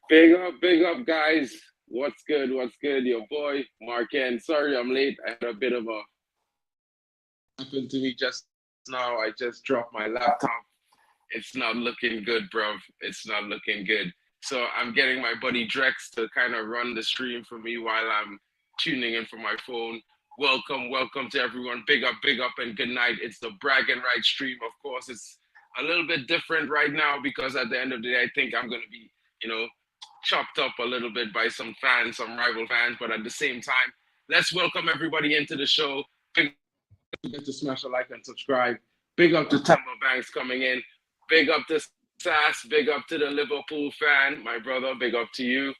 Big up, guys. What's good? What's good? Your boy, Marken. Sorry I'm late. I had a bit of a happened to me just now. I just dropped my laptop. It's not looking good, bro. It's not looking good. So I'm getting my buddy Drex to kind of run the stream for me while I'm tuning in from my phone. Welcome to everyone. Big up, and good night. It's the Braggin Right stream. Of course, it's a little bit different right now because at the end of the day, I think I'm going to be, chopped up a little bit by some fans, some rival fans. But at the same time, let's welcome everybody into the show. Big up to smash a like and subscribe. Big up to Temple Banks coming in. Big up to Sass. Big up to the Liverpool fan, my brother. Big up to you.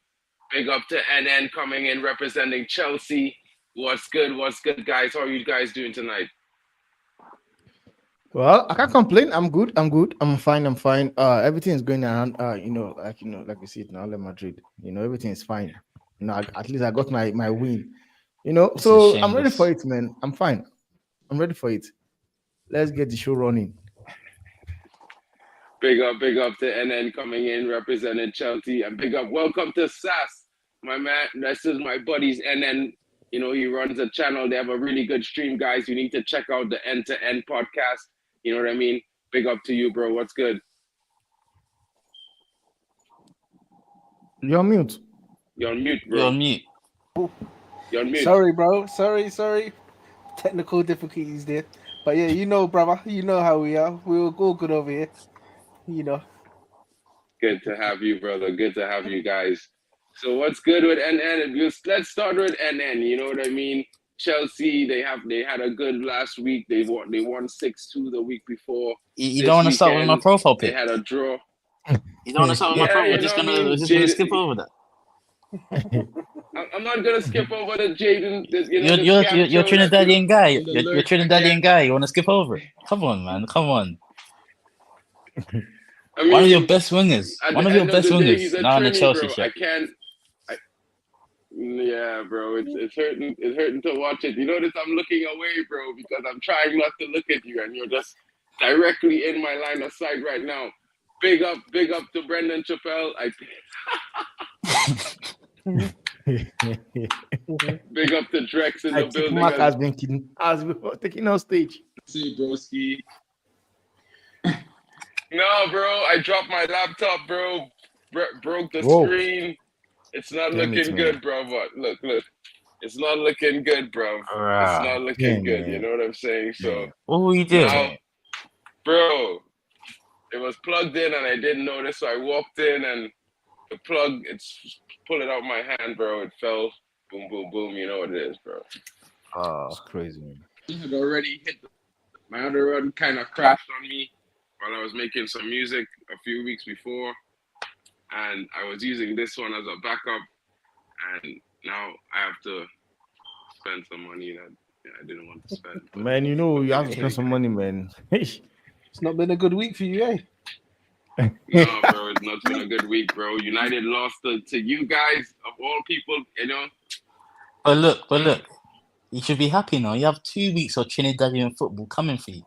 Big up to NN coming in representing Chelsea. What's good, guys? How are you guys doing tonight? Well, I can't complain. I'm good. I'm fine. Everything is going around. Like we see it now, Madrid. Everything is fine. At least I got my win. So I'm ready for it, man. I'm fine. I'm ready for it. Let's get the show running. Big up to NN coming in representing Chelsea, and big up. Welcome to Sass, my man. This is my buddy's NN. He runs a channel. They have a really good stream, guys. You need to check out the End to End podcast. You know what I mean? Big up to you, bro. What's good? You're on mute. You're on mute, bro. You're on mute. Sorry, bro. Sorry. Technical difficulties there. But yeah, brother. You know how we are. We were all good over here. Good to have you, brother. Good to have you guys. So what's good with NN? Let's start with NN. You know what I mean? Chelsea, they had a good last week. They won 6-2 the week before. You don't want to start with my profile pic. They had a draw. You don't want to start with my profile. We're just gonna skip over that. I'm not gonna skip over the Jaden. You're Trinidadian guy. You're Trinidadian guy. You want to skip over it? Come on, man. Come on. One of your best wingers. Now in the Chelsea shirt. Yeah, bro. It's hurting. It's hurting to watch it. You notice I'm looking away, bro, because I'm trying not to look at you, and you're just directly in my line of sight right now. Big up to Brendan Chappelle. Big up to Drex in the building. Mark has been taking on stage. See, broski. No, bro. I dropped my laptop, bro. Broke the screen. It's not looking good, bro. But look. It's not looking good, bro. It's not looking good. You know what I'm saying? So what were you doing? Bro, it was plugged in and I didn't notice. So I walked in and the plug, it's pulling out my hand, bro. It fell. Boom, boom, boom. You know what it is, bro. It's crazy, man. I had already hit my other run kind of crashed on me while I was making some music a few weeks before. And I was using this one as a backup, and now I have to spend some money that I didn't want to spend. Man, you have to spend some money, man. It's not been a good week for you, No, bro, it's not been a good week, bro. United lost to you guys, of all people, But look, you should be happy now. You have 2 weeks of Trinidadian football coming for you.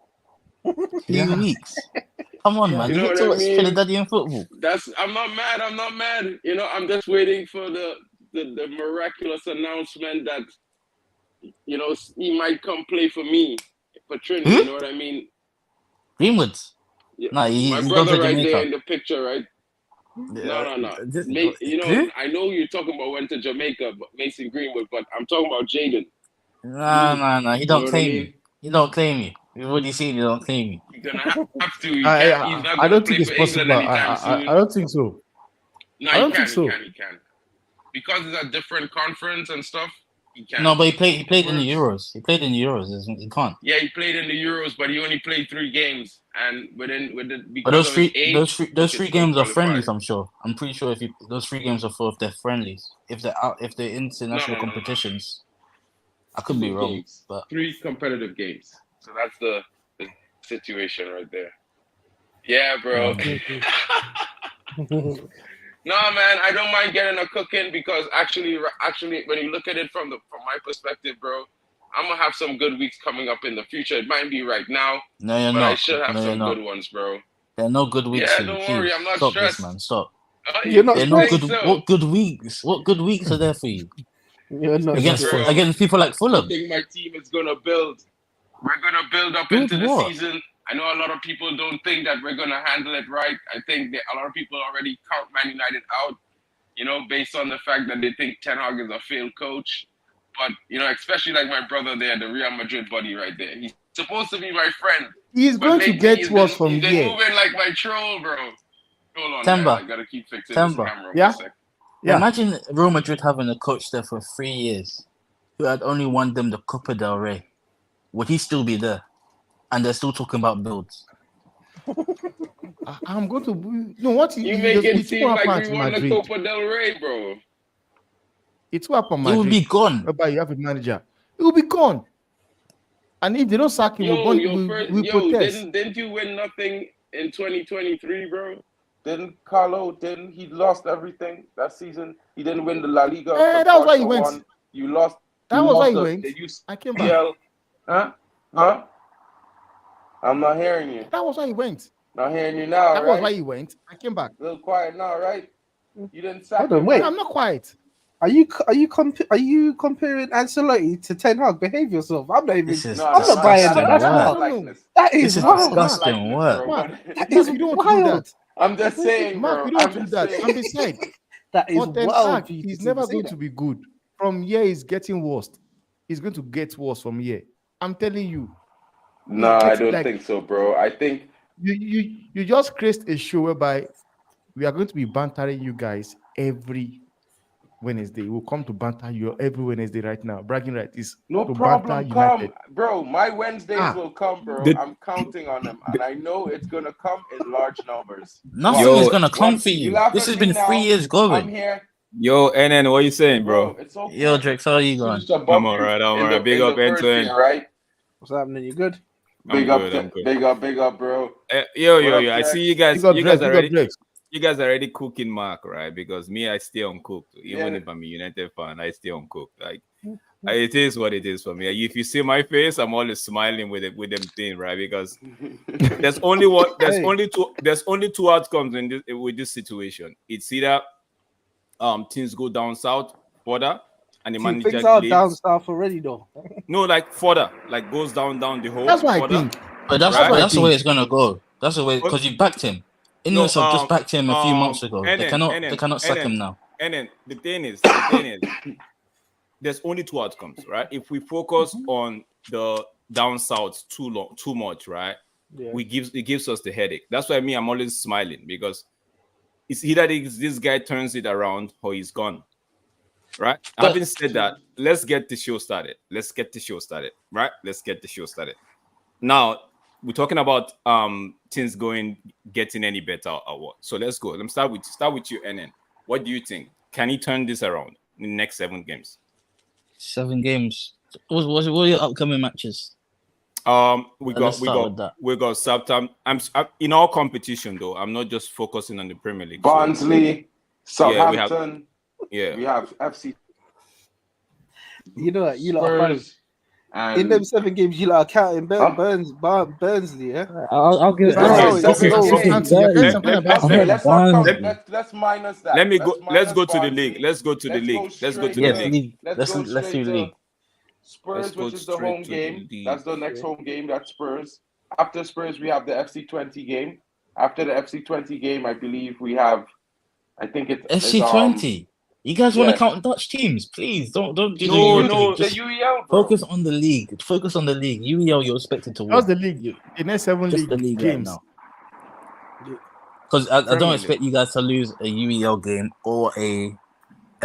2 weeks. Come on, man. You get to watch Trinidadian football. I'm not mad. I'm just waiting for the miraculous announcement that, he might come play for me, for Trinity. You know what I mean? Greenwood. Yeah. No, my brother right there in the picture, right? Yeah. No. I know you're talking about went to Jamaica, but Mason Greenwood, but I'm talking about Jaden. No. He don't claim me. He don't claim me. You've already seen you don't claim me. You're gonna have to. I don't think it's possible. I don't think so. No, I don't think so. He can. Because it's a different conference and stuff. He can. No, but he played in the Euros. He played in the Euros. He can't. Yeah, he played in the Euros, but he only played 3 games. And but those three games are friendlies. I'm sure. I'm pretty sure those 3 games are if they're friendlies. If they're international competitions, I could be wrong. But 3 competitive games. So that's the situation right there. Yeah, bro. No, man, I don't mind getting a cooking because actually, when you look at it from my perspective, bro, I'm gonna have some good weeks coming up in the future. It might be right now, no, you're but not. I should have some good ones, bro. There are no good weeks Yeah, for you. don't Please. worry, I'm not Stop stressed. this, man. Stop. You're not There are no stressed. good. So? What good weeks? What good weeks are there for you? You're not Against stressed. against people like I Fulham. think my team is gonna build. We're gonna build up Build into the what? season. I know a lot of people don't think that we're gonna handle it right. I think that a lot of people already count Man United out, you know, based on the fact that they think Ten Hag is a failed coach. But you know, especially like my brother there, the Real Madrid buddy right there. He's supposed to be my friend. He's But going to lately, get worse from he's been here. moving like my troll, bro. Hold on, Temba. man. I gotta keep fixing this Temba. camera Yeah? for a sec. Yeah. Imagine Real Madrid having a coach there for 3 years who had only won them the Copa del Rey. Would he still be there? And they're still talking about builds. I'm going to. No, what You make it it's seem what like happened we to won the Madrid. Copa del Rey, bro. It's what happened. He will Madrid. be gone. Whereby you have a manager, he will be gone. And if they don't sack him, we protest. Didn't you win nothing in 2023, bro? Didn't Carlo? Didn't he lost everything that season? He didn't win the La Liga. That was why he went. You lost. That was why he went. I came back. Huh? I'm not hearing you. That was why he went. Not hearing you now. That was why he went. I came back. A little quiet now, right? You didn't sack Hold on, him. wait. I'm not quiet. Are you comparing Ancelotti to Ten Hag? Behave yourself. I'm not even. This is I'm not buying that. That's disgusting wild. work. That This is is wild. disgusting work. That is You don't want to do wild. that. I'm just saying, Mark, bro. you don't I'm want to do just that. saying. And besides, That is but Ten wild. Hag, he's never going to be good. From here, he's getting worse. He's going to get worse from here. I'm telling you. No, I don't think so, bro. I think you just create a show whereby we are going to be bantering you guys every Wednesday. We'll come to banter you every Wednesday right now. Bragging right is no to problem. banter Come, United. bro. My Wednesdays will come, bro. I'm counting on them, and I know it's gonna come in large numbers. Nothing is gonna come for you. This has been 3 years going. I'm here. Yo, NN, what you saying, bro? It's okay. Yo, Drex, how are you going? I'm alright. Big up, end to end. Right? What's happening? You good? Big up, big up, bro. Yo. I see you guys. You guys already cooking Mark, right? Because me, I stay uncooked. Even if I'm a United fan, I stay uncooked. Like it is what it is for me. If you see my face, I'm always smiling with them thing, right? Because there's only two outcomes with this situation. It's either teams go down south further and the manager things are leaves. down south already though. No, like further, like goes down the hole. That's what I think. But that's the way it's gonna go. That's the way because you backed him. Ineos have just backed him a few months ago. They cannot sack him now. And then the thing is, there's only two outcomes, right? If we focus on the down south too much, right? Yeah. It gives us the headache. That's why I'm always smiling because it's either this guy turns it around or he's gone. Right. Having said that, let's get the show started. Right? Let's get the show started. Now we're talking about things getting any better or what. So let's go. Let me start with you, NN. What do you think? Can he turn this around in the next 7 games? 7 games. What are your upcoming matches? We got Southampton. I'm in all competition though. I'm not just focusing on the Premier League. Barnsley, Southampton. We have FC. You know, Spurs. In them 7 games, you are counting Burnsley. Yeah, I'll give it. Let's minus that. Let's go to the league. Let's do league. Spurs, which is the home game. That's the next home game. That's Spurs. After Spurs, we have the FC20 game. After the FC20 game, I believe we have. I think it's FC20. You guys want to count Dutch teams? Please don't do the UEL. Focus on the league. UEL, you're expected to win. How's the league? The next 7 league games right now. Because I don't expect you guys to lose a UEL game or a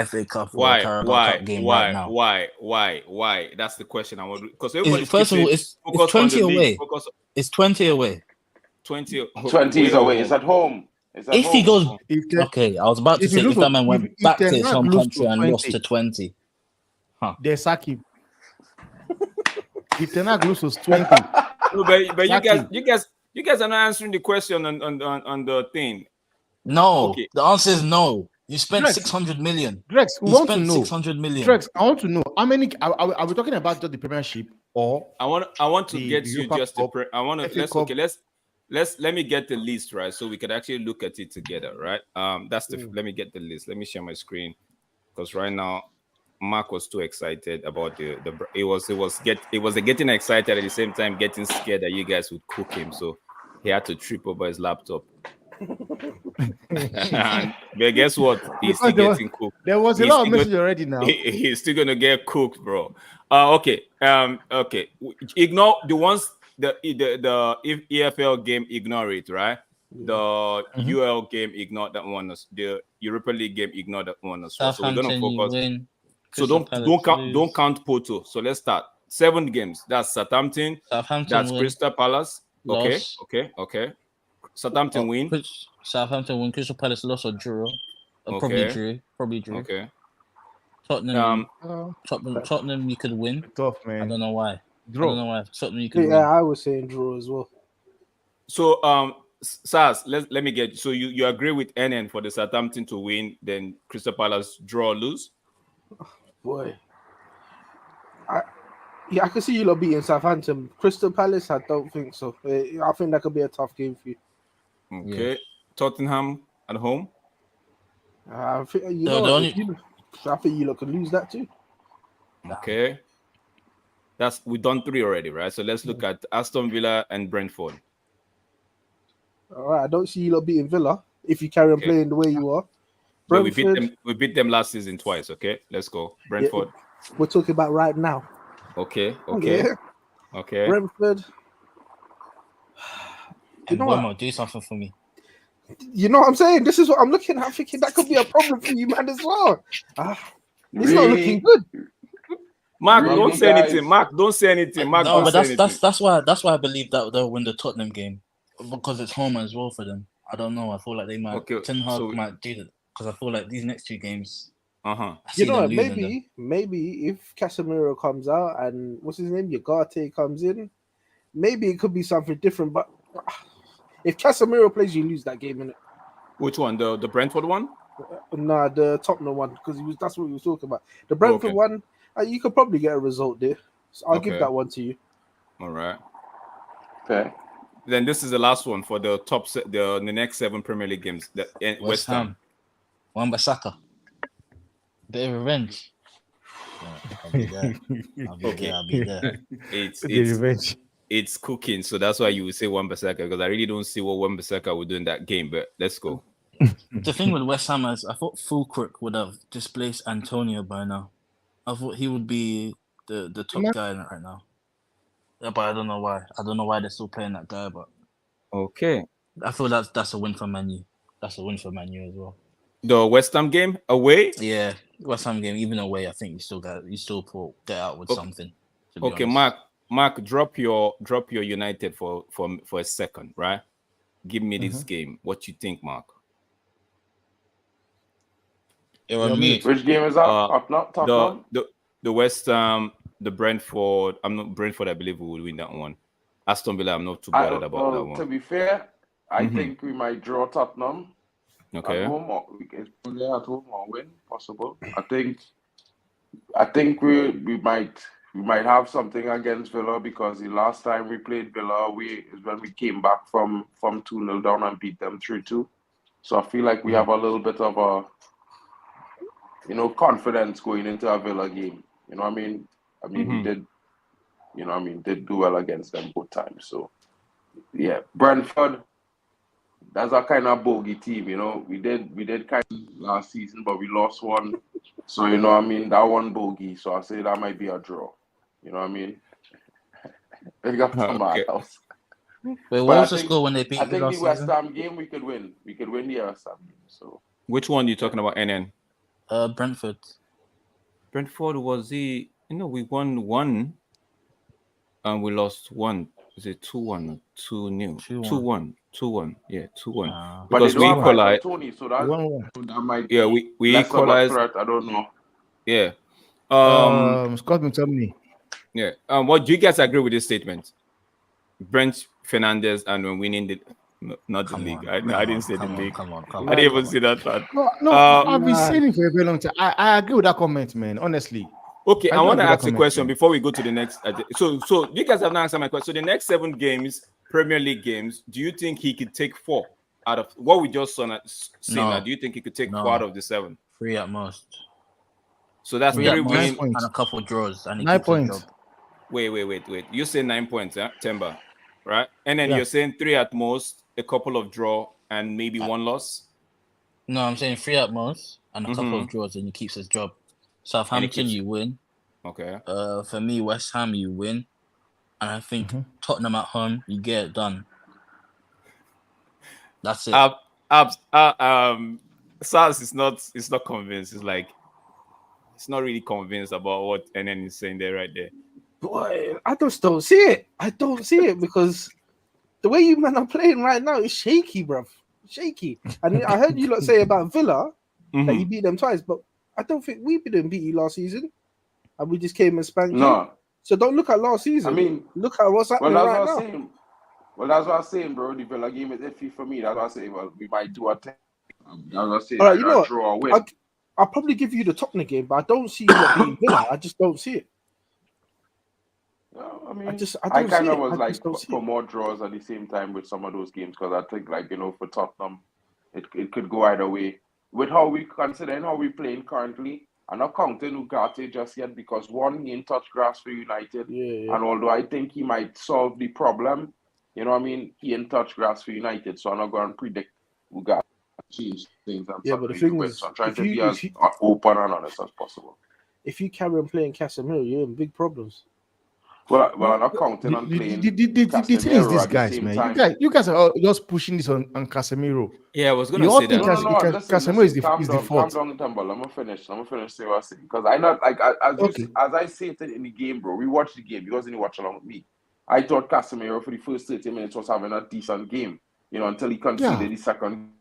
FA Cup or a Carabao Cup game right now. Why? That's the question I want. Because first of all, it's 20 away. It's 20 away. 20 is away. It's at home. If he goes, okay, I was about to say if that man went back to his home country and lost to 20, they sack him. If Ten Hag loses 20, no, but you guys are not answering the question on the thing. No, the answer is no. You spent Drex, 600 million. Drex, we want to know 600 million. Drex, I want to know how many. Are we talking about just the Premiership or? I want to get you just the. I want to let's let me get the list, right, so we could actually look at it together, right? Let me get the list. Let me share my screen, because right now Mark was too excited about it was getting excited at the same time getting scared that you guys would cook him, so he had to trip over his laptop. But guess what? He's still getting cooked. There was a lot of message already now. He's still gonna get cooked, bro. Okay. Okay. Ignore the ones the EFL game. Ignore it, right? The UL game, ignore that one. The Europa League game, ignore that one as well. So we're gonna focus. So don't count Porto. So let's start. 7 games. That's Southampton. That's win. Crystal Palace. Loss. Okay. Southampton win. Southampton win. Crystal Palace loss or draw. Probably drew. Okay. Tottenham you could win. Tough, man. I don't know why. Draw. I don't know why. Tottenham you could win. Yeah, I was saying draw as well. So Saz, let me get so you agree with NN for the Southampton to win, then Crystal Palace draw or lose? Boy. I can see you lot beating Southampton. Crystal Palace, I don't think so. I think that could be a tough game for you. Okay. Yeah. Tottenham at home? I think you lot could lose that too. Okay. We've done 3 already, right? So let's look at Aston Villa and Brentford. All right, I don't see you lot beating Villa if you carry on playing the way you are. Brentford, we beat them last season twice. Okay, let's go. Brentford. Yeah, we're talking about right now. Okay. Brentford. You know what? Do something for me. You know what I'm saying? This is what I'm looking at. Thinking that could be a problem for you, man, as well. It's not looking good. Mark, don't say anything. Mark, don't say anything. Mark, no, but that's why I believe that they'll win the Tottenham game, because it's home as well for them. I don't know. I feel like they might. Ten Hag might do that, because I feel like these next 2 games. You know, maybe if Casemiro comes out and what's his name, Ugarte comes in, maybe it could be something different. But if Casemiro plays, you lose that game, innit? Which one? The Brentford one? Nah, the Tottenham one, because that's what we were talking about. The Brentford one, you could probably get a result there. So I'll give that one to you. All right. Okay. Then this is the last one for the the next 7 Premier League games. West Ham. Wan-Bissaka. Bit of revenge. I'll be there. I'll be there. It's cooking, so that's why you would say Wan-Bissaka, because I really don't see what Wan-Bissaka would do in that game. But let's go. The thing with West Ham is, I thought Fulkirk would have displaced Antonio by now. I thought he would be the top guy right now. Yeah, but I don't know why. I don't know why they're still playing that guy. But okay, I feel that's a win for Man U. That's a win for Man U as well. The West Ham game away? Yeah, West Ham game even away. I think you still get out with something. Okay, honest. Mark, drop your United for a second, right? Give me this game. What you think, Mark? Which game is that? Top the West Ham, the Brentford. Brentford. I believe we will win that one. Aston Villa, I'm not too bothered about that one. To be fair, I think we might draw Tottenham. Okay. At home, or we can play at home or win. Possible. I think we might have something against Villa, because the last time we played Villa is when we came back from 2-0 down and beat them 3-2. So I feel like we have a little bit of a confidence going into a Villa game. You know what I mean? We did, did do well against them both times. So yeah, Brentford, that's a kind of bogey team, We did kind of last season, but we lost one. So that one bogey. So I say that might be a draw. You know what I mean? They got somebody else. Wait, what was the score when they beat? I think the West Ham game we could win. We could win the West Ham game. So which one are you talking about, NN? Brentford. Brentford was we won 1 and we lost 1. Is it 2-1 or 2-0? 2-1. Yeah, 2-1. Because we equalized. Tony, so that might we equalized. I don't know. Yeah. Scott McTominay. Yeah. What do you guys agree with this statement? Brent Fernandes and when winning the not the league. I didn't say the league. Come on. I didn't even see that one. No, I've been saying it for a very long time. I agree with that comment, man. Honestly. Okay, I want to ask a question before we go to the next. So you guys have not answered my question. So the next 7 games, Premier League games, do you think he could take 4 out of what we just saw now? Do you think he could take 4 out of the 7? 3 at most. So that's 3 at 3 most wins and a couple draws, and he 9 keeps his points. job. Wait. You say 9 points, Timber, right? And then Yeah. you're saying 3 at most, a couple of draw, and maybe 1 loss. No, I'm saying 3 at most and a couple of draws, and he keeps his job. Southampton, you win. Okay. For me, West Ham, you win, and I think Tottenham at home, you get it done. That's it. Sars is not convinced. It's like it's not really convinced about what NN is saying there right there. Boy, I just don't see it. I don't see it because the way you men are playing right now is shaky, bruv. Shaky. And I heard you lot say about Villa that you beat them twice, but I don't think we didn't beat you last season. And we just came and spanked you. So don't look at last season. I mean, look at what's happening right now. That's what I'm saying, bro. The Villa game is iffy for me. That's what I'm saying. Well, we might do a thing. That's what I'm saying. All right, you know what? Draw or win. I'll probably give you the Tottenham game, but I don't see you not beating Villa. I just don't see it. No, I mean, I kind of was like for more draws at the same time with some of those games because I think, like, you know, for Tottenham, it could go either way. With how we considering how we playing currently, I'm not counting Ugarte just yet because one, he ain't touched grass for United, and although I think he might solve the problem, you know what I mean, he ain't touched grass for United, so I'm not going to predict Ugarte change things. But the thing is, so I'm trying to be as open and honest as possible. If you carry on playing Casemiro, you're in big problems. Well, I'm not counting on playing. The thing is, these guys, man, you guys are just pushing this on Casemiro. Yeah, I was gonna say that. No, Casemiro is the fault. Calm down, Temple. I'm gonna finish. Say what I say because I not like as I say it in the game, bro. We watched the game. You guys didn't watch along with me. I thought Casemiro for the first 30 minutes was having a decent game, you know, until he conceded the second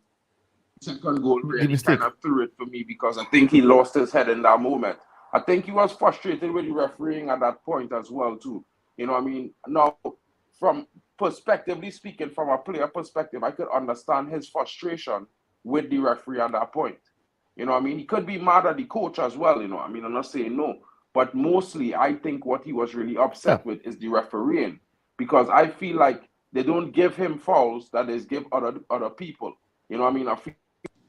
goal. Really kind of threw it for me because I think he lost his head in that moment. I think he was frustrated with the refereeing at that point as well, too. You know what I mean? Now, from perspectively speaking, from a player perspective, I could understand his frustration with the referee at that point. You know what I mean? He could be mad at the coach as well, you know what I mean? I'm not saying no. But mostly, I think what he was really upset with is the refereeing. Because I feel like they don't give him fouls that they give other people. You know what I mean? I feel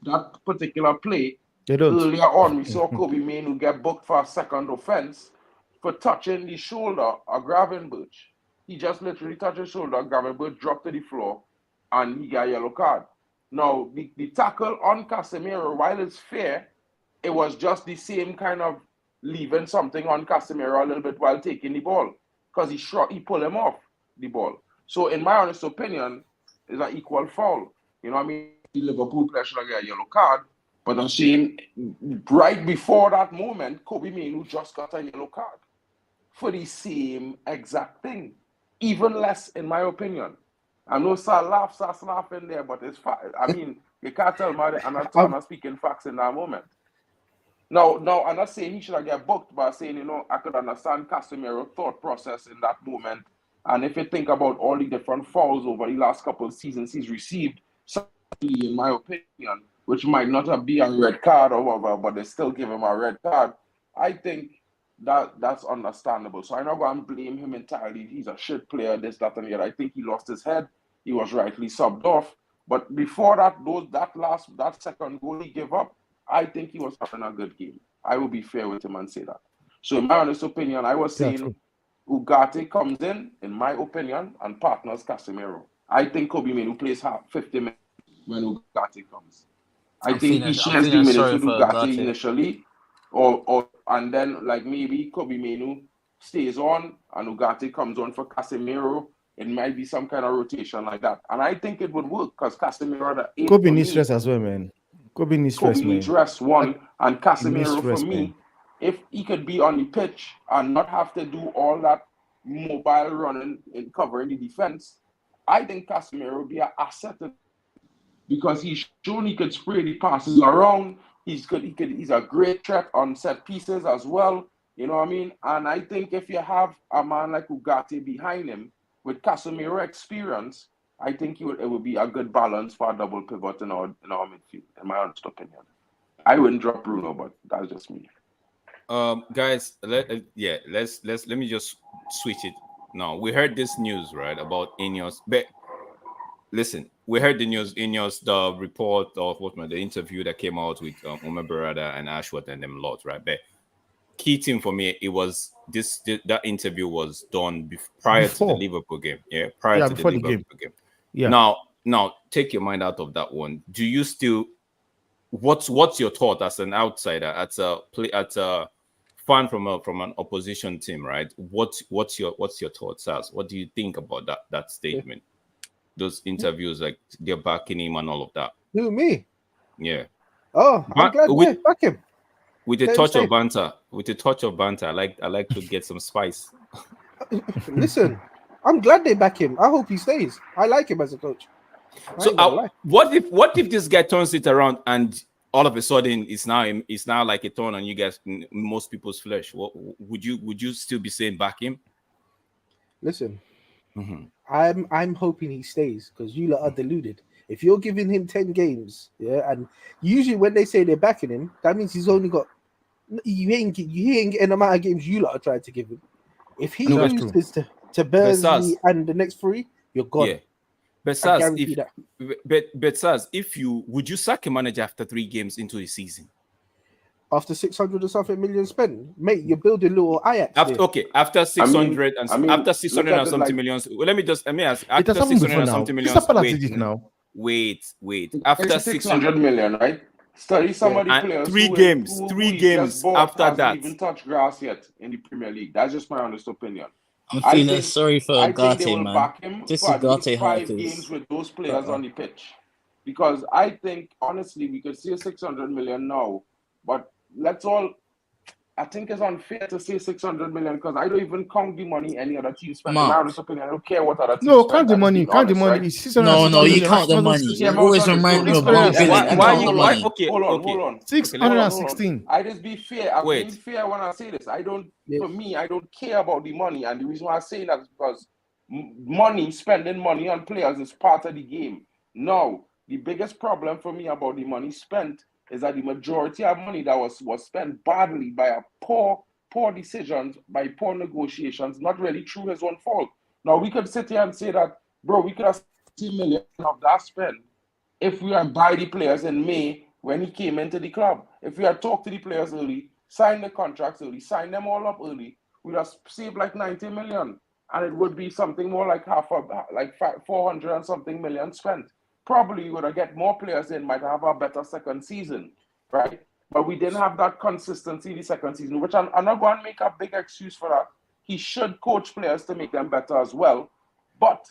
that particular play, earlier on, we saw Kobe Mainoo get booked for a second offense for touching the shoulder of Gravenberch. He just literally touched his shoulder, Gravenberch dropped to the floor, and he got a yellow card. Now, the tackle on Casemiro, while it's fair, it was just the same kind of leaving something on Casemiro a little bit while taking the ball, because he pulled him off the ball. So, in my honest opinion, it's an equal foul. You know what I mean? The Liverpool player should have got a yellow card. But I'm saying right before that moment, Kobe Mainoo just got a yellow card for the same exact thing. Even less, in my opinion. I know Sal laughing there, but it's fact. I mean, you can't tell me I'm not speaking facts in that moment. No, I'm not saying he should have get booked, but I'm saying, you know, I could understand Casemiro's thought process in that moment. And if you think about all the different fouls over the last couple of seasons he's received, in my opinion, which might not be a red card or whatever, but they still give him a red card, I think that's understandable. So I'm not going to blame him entirely. He's a shit player, this, that, and the other. I think he lost his head. He was rightly subbed off. But before that second goal he gave up, I think he was having a good game. I will be fair with him and say that. So in my honest opinion, I was saying Ugarte comes in my opinion, and partners Casemiro. I think Kobe Mainoo plays 50 minutes when Ugarte comes. I think he shares the minutes with Ugarte initially, and then like maybe Kobe Mainoo stays on and Ugarte comes on for Casemiro. It might be some kind of rotation like that, and I think it would work because Casemiro. Kobe needs stress as well, man. Kobe needs rest one, and Casemiro for me, if he could be on the pitch and not have to do all that mobile running and covering the defense, I think Casemiro would be an asset because he's shown he could spray the passes around. He's a great threat on set pieces as well. You know what I mean? And I think if you have a man like Ugarte behind him with Casemiro experience, I think it would be a good balance for a double pivot in our midfield, in my honest opinion. I wouldn't drop Bruno, but that's just me. Guys, let me just switch it. we heard this news, right, about Ineos. But listen, we heard the news, Ineos, the report of the interview that came out with Umar Barada and Ashworth and them lot, right? But key thing for me, it was that interview was done prior to the Liverpool game. Yeah, prior to the Liverpool game. Yeah. Now take your mind out of that one. Do you still? What's your thought as an outsider, as a fan from an opposition team, right? What's your thoughts as? What do you think about that statement? Those interviews, like they're backing him and all of that. Who, me? Yeah. Oh, I'm glad back him. With a touch of banter. With a touch of banter. I like to get some spice. Listen, I'm glad they back him. I hope he stays. I like him as a coach. So what if this guy turns it around and all of a sudden it's now like a thorn on you guys, most people's flesh? What would you still be saying back him? Listen, I'm hoping he stays because you lot are deluded. If you're giving him 10 games, yeah, and usually when they say they're backing him, that means he's only got you ain't getting the amount of games you lot are trying to give him. If he loses to Burnley and the next 3, you're gone. Yeah. But Saz, would you sack a manager after 3 games into the season? After 600 or something million spent, mate, you're building little Ajax. After 600 after 600 and something millions. Well, let me ask. After 600 and something millions. Wait. After 600 million, right? Study some of the players. 3 games after that. Even touched grass yet in the Premier League. That's just my honest opinion. I'm feeling sorry for Garte, man. This is Garte 5 games with those players on the pitch, because I think honestly we could see a 600 million now, but I think it's unfair to say 600 million because I don't even count the money any other team spend. In my honest opinion, I don't care what other team spend. No, count the money. Count the money. Right? No, you count the money. You always remind me of why? Okay, hold on. 616. I just be fair. I'm being fair when I say this. For me, I don't care about the money, and the reason why I say that is because spending money on players is part of the game. Now, the biggest problem for me about the money spent is that the majority of money that was spent badly by a poor decisions, by poor negotiations, not really through his own fault. Now, we could sit here and say that, bro, we could have 60 million of that spend if we had buy the players in May when he came into the club. If we had talked to the players early, signed the contracts early, signed them all up early, we'd have saved like 90 million. And it would be something more like 400 and something million spent. Probably you would have get more players in, might have a better second season, right? But we didn't have that consistency the second season, which I'm not going to make a big excuse for that. He should coach players to make them better as well. But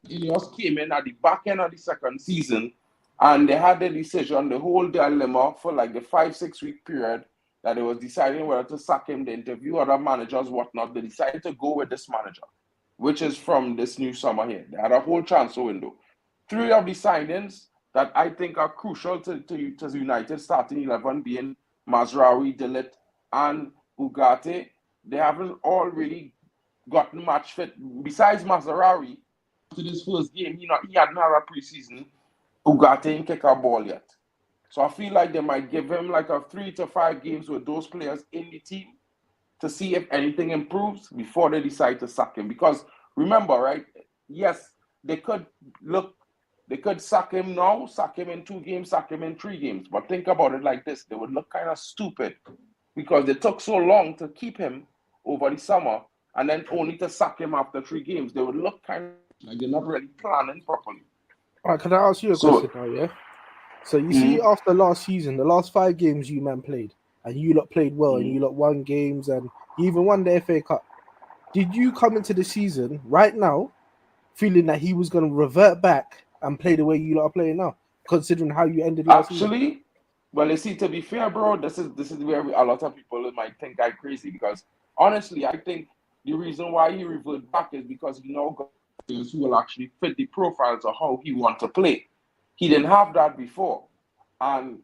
Ineos came in at the back end of the second season, and they had the decision, the whole dilemma for like the 5-6 week period that they was deciding whether to sack him, the interview other managers, whatnot. They decided to go with this manager, which is from this new summer here. They had a whole transfer window. 3 of the signings that I think are crucial to United starting 11 being Mazraoui, De Ligt, and Ugarte. They haven't all really gotten match fit. Besides Mazraoui, to this first game, he hadn't had a preseason. Ugarte ain't kick a ball yet. So I feel like they might give him like a 3 to 5 games with those players in the team to see if anything improves before they decide to sack him. Because remember, right? Yes, they could sack him now, sack him in 2 games, sack him in 3 games. But think about it like this. They would look kind of stupid because they took so long to keep him over the summer and then only to sack him after 3 games. They would look kind of like they're not really planning properly. All right, can I ask you a question now, yeah? So you see after last season, the last 5 games you man played, and you lot played well, and you lot won games, and you even won the FA Cup. Did you come into the season right now feeling that he was going to revert back and play the way you lot are playing now, considering how you ended last season? Well, you see, to be fair, bro, this is where a lot of people might think I'm crazy, because honestly, I think the reason why he reverted back is because he now got players who will actually fit the profiles of how he wants to play. He didn't have that before. And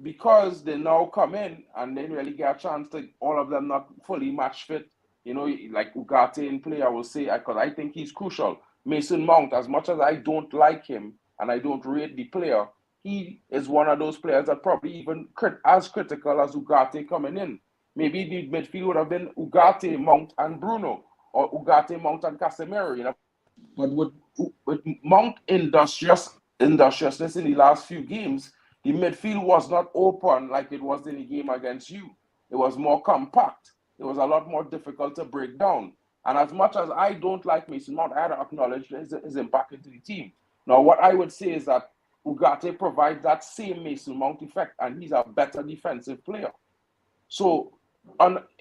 because they now come in and they really get a chance to, all of them not fully match fit, like Ugarte in play, I will say, because I think he's crucial. Mason Mount, as much as I don't like him and I don't rate the player, he is one of those players that probably even as critical as Ugarte coming in. Maybe the midfield would have been Ugarte, Mount, and Bruno. or Ugarte, Mount, and Casemiro. You know, but with Mount industriousness in the last few games, the midfield was not open like it was in the game against you. It was more compact. It was a lot more difficult to break down. And as much as I don't like Mason Mount, I had to acknowledge his impact into the team. Now, what I would say is that Ugarte provides that same Mason Mount effect, and he's a better defensive player. So,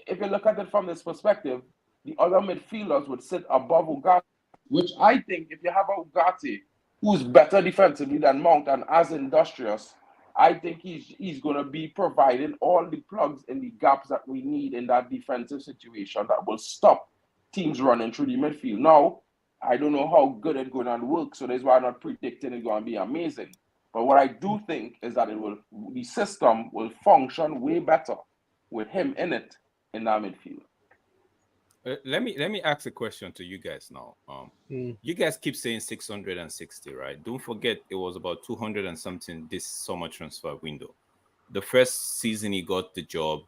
if you look at it from this perspective, the other midfielders would sit above Ugarte, which I think if you have a Ugarte who's better defensively than Mount and as industrious, I think he's going to be providing all the plugs in the gaps that we need in that defensive situation that will stop teams running through the midfield. Now, I don't know how good it's going to work, so that's why I'm not predicting it's going to be amazing. But what I do think is that the system will function way better with him in it in that midfield. Let me ask a question to you guys now. You guys keep saying 660, right? Don't forget it was about 200 and something this summer transfer window. The first season he got the job,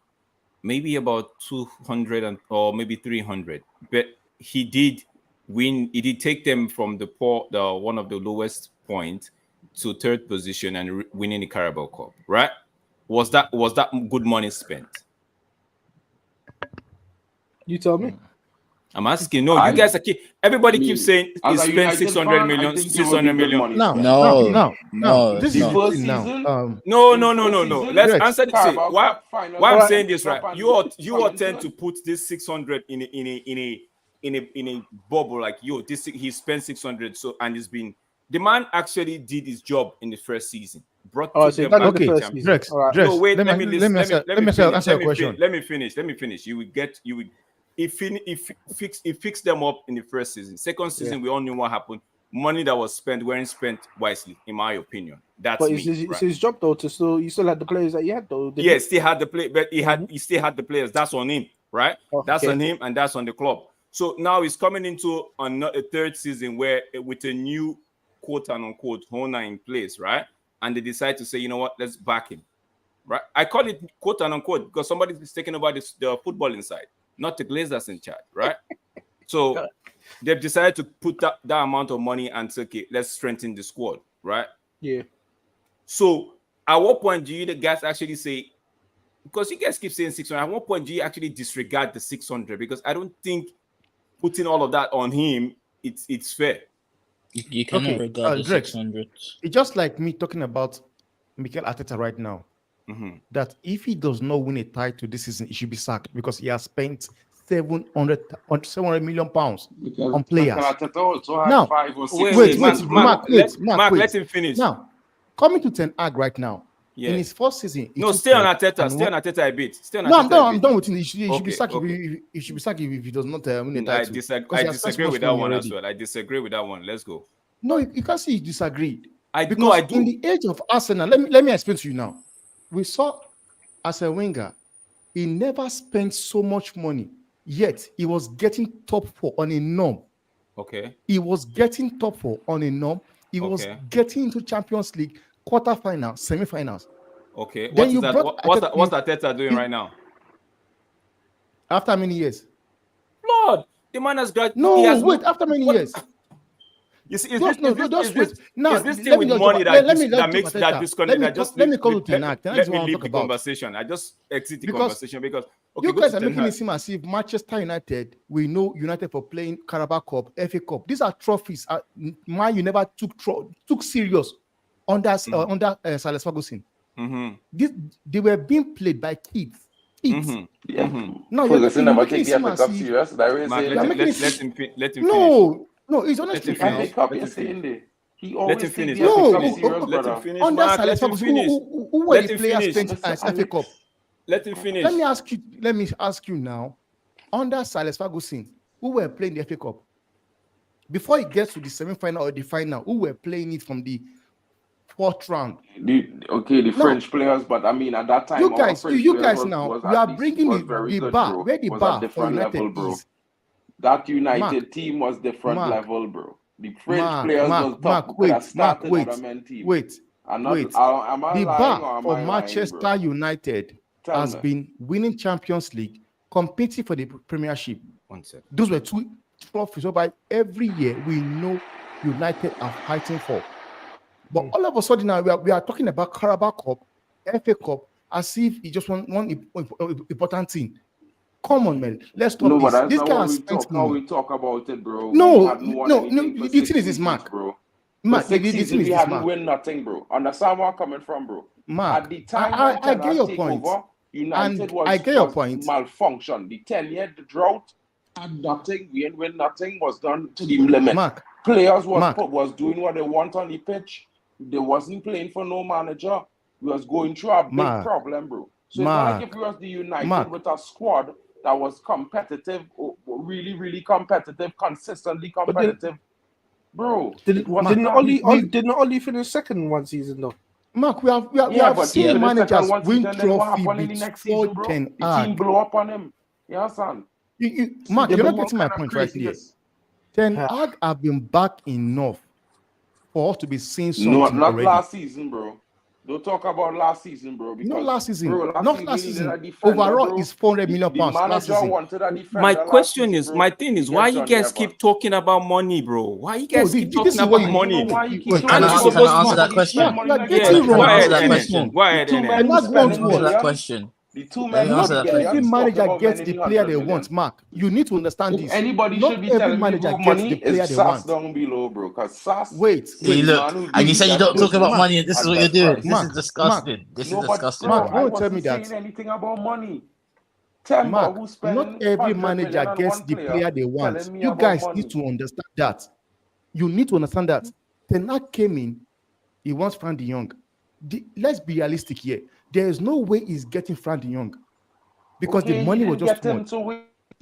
maybe about 200 or maybe 300. But he did win. He did take them from the one of the lowest point to third position and winning the Carabao Cup, right? Was that good money spent? You tell me. I'm asking. No, you guys are everybody keeps saying he spent 600 million, 600 million. No. This is first season. No. Let's answer this. Why I'm saying this, right? You all tend to put this 600 in a bubble, like he spent 600. So and it's been the man actually did his job in the first season. Brought them back to the championship. Drex. No, wait. Let me answer your question. Let me finish. You would. He fixed them up in the first season. Second season, we all knew what happened. Money that was spent weren't spent wisely, in my opinion. That's it's his job though to you still had the players that you had though. Yeah, still had the play, but he still had the players. That's on him, right? Okay. That's on him, and that's on the club. So now he's coming into a third season where with a new quote and unquote owner in place, right? And they decide to say, you know what, let's back him, right? I call it quote and unquote because somebody's taking over the football inside. Not the Glazers in charge, right? So they've decided to put that amount of money and say, okay, let's strengthen the squad, right? Yeah. So at what point do you the guys actually say, because you guys keep saying 600, at what point do you actually disregard the 600? Because I don't think putting all of that on him, it's fair. You cannot regard the 600. It's just like me talking about Mikel Arteta right now. That if he does not win a title this season, he should be sacked because he has spent 700 million pounds on players. Now, Mark, let him finish. Now, coming to Ten Hag right now, in his first season, stay on Arteta. Stay on Arteta a bit. I'm done with him. He should be sacked. He should be sacked if he does not win a title. I disagree with that one as well. I disagree with that one. Let's go. No, you can't say you disagreed. I do. In the age of Arsenal, let me explain to you now. We saw as a winger, he never spent so much money, yet he was getting top 4 on a norm. Okay. He was getting top 4 on a norm. He was getting into Champions League, quarterfinals, semi-finals. Okay. What's Arteta doing right now? After many years? Lord, the man has got... after many years. You see, is this thing with money that makes that disconnect? Let me call you Ten Hag. Let me leave the conversation. I just exit the conversation because you guys are making it seem as if Manchester United, we know United for playing Carabao Cup, FA Cup. These are trophies. Man, you never took serious under Alex Ferguson. They were being played by kids. No, Ferguson never take the FA Cup serious. Let him finish. No, it's honestly. He always finish. Let him finish. Under Alex Ferguson, who were the players playing as FA Cup? Let him finish. Let me ask you now. Under Alex Ferguson, who were playing the FA Cup? Before he gets to the semi-final or the final, who were playing it from the 4th round? The French players, but I mean at that time, you guys now, we are bringing the bar. Where the bar for United is. That United team was different level, bro. The French players was top. Wait. The bar for Manchester United has been winning Champions League, competing for the Premiership, 1 second. Those were 2 trophies. So by every year we know United are fighting for. But all of a sudden now we are talking about Carabao Cup, FA Cup, as if it's just one important thing. Come on, man. Let's stop No, this. but that's This not guy what has we spent talk. How we talk about it, bro. No, We haven't won anything for the 6 thing is this, seasons, Mark. bro. Mark, For 6 the seasons, thing is we this, haven't Mark. win nothing, bro. Understand where I'm coming from, bro? Mark, At the time I get your point. over, United And was, I get your was point. malfunctioned. The 10-year drought had nothing. We ain't win nothing. Was done to the limit. Mark, Players was doing what they want on the pitch. They wasn't playing for no manager. We was going through a big problem, bro. So it's not like if we was the United with a squad that was competitive, really, really competitive, consistently competitive. Bro, didn't Oli finish second one season though? Mark, we have seen managers win trophy before Ten The Hag. team blow up on him. You understand? Mark, you're not getting my point right here. Ten Hag have been back enough for us to be seeing something not already. Last season, bro. Don't talk about last season, bro. Because, not last season. Bro, last season. Overall, it's 400 million pounds. The last season. Wanted a defender My question season, is, my thing is, why you guys keep talking about money, bro? Why you guys keep talking about money? Can I answer that question? Go ahead. Answer that question. The two men not every manager gets the player they want, Mark. You need to understand this. Anybody not should be every telling manager me gets money the player is they SAS want. down below, bro. Because SAS. Wait. Look, and you said you don't talk about money, and this is what you're doing. This is disgusting. This is disgusting. Mark, I don't tell me wasn't that. saying anything about money. Mark, not every manager gets the player they want. You guys need to understand that. You need to understand that. Ten Hag came in, he wants Frank de Jong. Let's be realistic here. There is no way he's getting Frank de Jong because the money was just too much.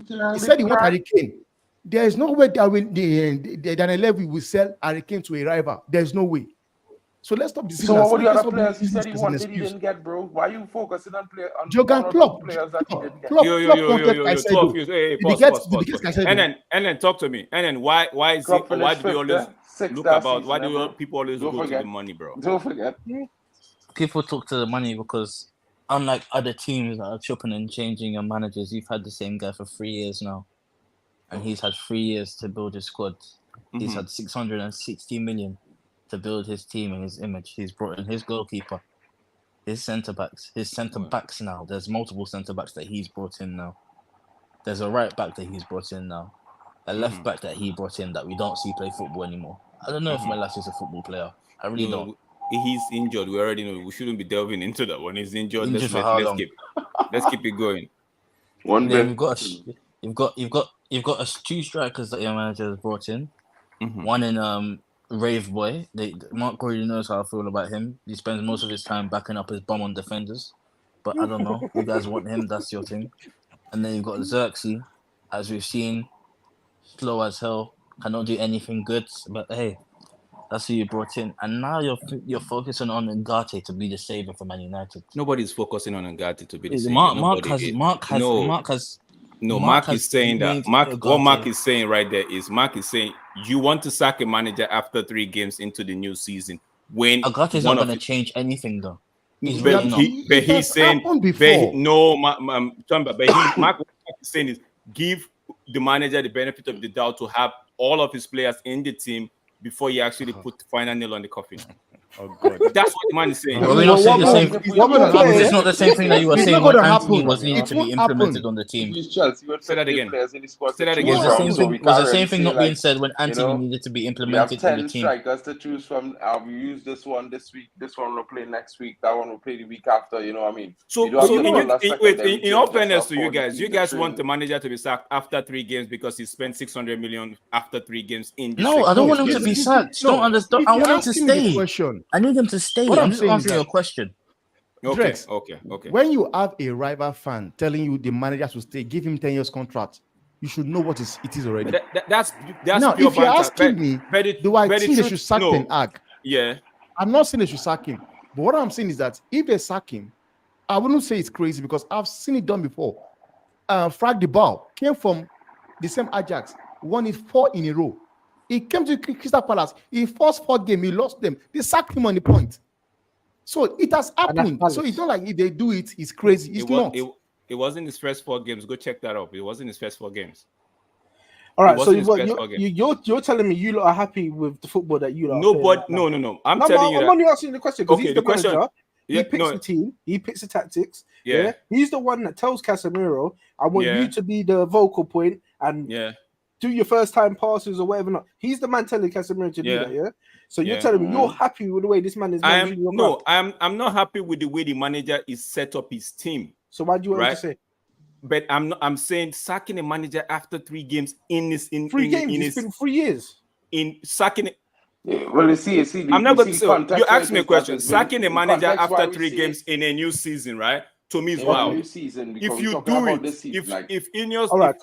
He said he wants Harry Kane. There is no way that Daniel Levy will sell Harry Kane to a rival. There is no way. So let's stop this. So what were the other players he said he wanted he didn't get, bro? Why are you focusing on players that he didn't get? And then talk to me. And then why is it? Why do we always look about? Why do people always go to the money, bro? Don't forget. People talk to the money because, unlike other teams that are chopping and changing your managers, you've had the same guy for 3 years now, and he's had 3 years to build his squad. He's had 660 million to build his team and his image. He's brought in his goalkeeper, his centre backs now. There's multiple centre backs that he's brought in now. There's a right back that he's brought in now, a left back that he brought in that we don't see play football anymore. I don't know if Melas is a football player. I really don't. He's injured. We already know. We shouldn't be delving into that one. He's injured. Let's keep it going. You've got 2 strikers that your manager has brought in. One in Rave Boy. Mark already knows how I feel about him. He spends most of his time backing up his bum on defenders. But I don't know. You guys want him, that's your thing. And then you've got Xerxes, as we've seen, slow as hell, cannot do anything good. But hey, that's who you brought in. And now you're focusing on Ngate to be the savior for Man United. Nobody's focusing on Ngate to be the savior. Mark is saying that. What Mark is saying right there is Mark is saying you want to sack a manager after 3 games into the new season when Ngate is not going to change anything though. He's saying Mark is saying is give the manager the benefit of the doubt to have all of his players in the team before he actually put the final nail on the coffin. Oh God, that's what the man is saying. We're not saying the same. It's not the same thing that you were saying when Anthony was needed to be implemented on the team. Say that again. Was the same thing not being said when Anthony needed to be implemented in the team? We have 10 strikers to choose from. We use this one this week. This one will play next week. That one will play the week after. You know what I mean? So in all fairness to you guys want the manager to be sacked after 3 games because he spent 600 million after 3 games in. No, I don't want him to be sacked. Don't understand. I want him to stay. I need them to stay. I'm just answering your question. Okay. When you have a rival fan telling you the manager should stay, give him 10 years contract, you should know what it is already. That's now, if you're asking me, do I think they should sack Ten Hag? Yeah. I'm not saying they should sack him. But what I'm saying is that if they sack him, I wouldn't say it's crazy because I've seen it done before. Frank de Boer came from the same Ajax, won it 4 in a row. He came to Crystal Palace. In first 4 games, he lost them. They sacked him on the point. So it has happened. So it's not like if they do it, it's crazy. It's not. It wasn't his first 4 games. Go check that up. It wasn't his first 4 games. All right, It so wasn't his best game. you're telling me you lot are happy with the football that you lot are Nobody, playing right no. I'm telling you I'm that. only asking the question because Okay, he's the question. manager. Yeah, He picks the team. He picks the tactics. Yeah. He's the one that tells Casemiro, "I want Yeah. you to be the vocal point and do your first time passes or whatever." Not. He's the man telling Casemiro to do that. Yeah. So you're telling me you're happy with the way this man is managing your club? I'm not happy with the way the manager is set up his team. So why do you want to say? But I'm saying sacking a manager after 3 games it's been 3 years. In sacking it. Yeah, well, you see. I'm not going to say. You asked me a question. Context, Sacking a manager after 3 say games in a new season, right? To me is in wild. a new season, because If we're you talking do about it, this season, if Ineos, All right,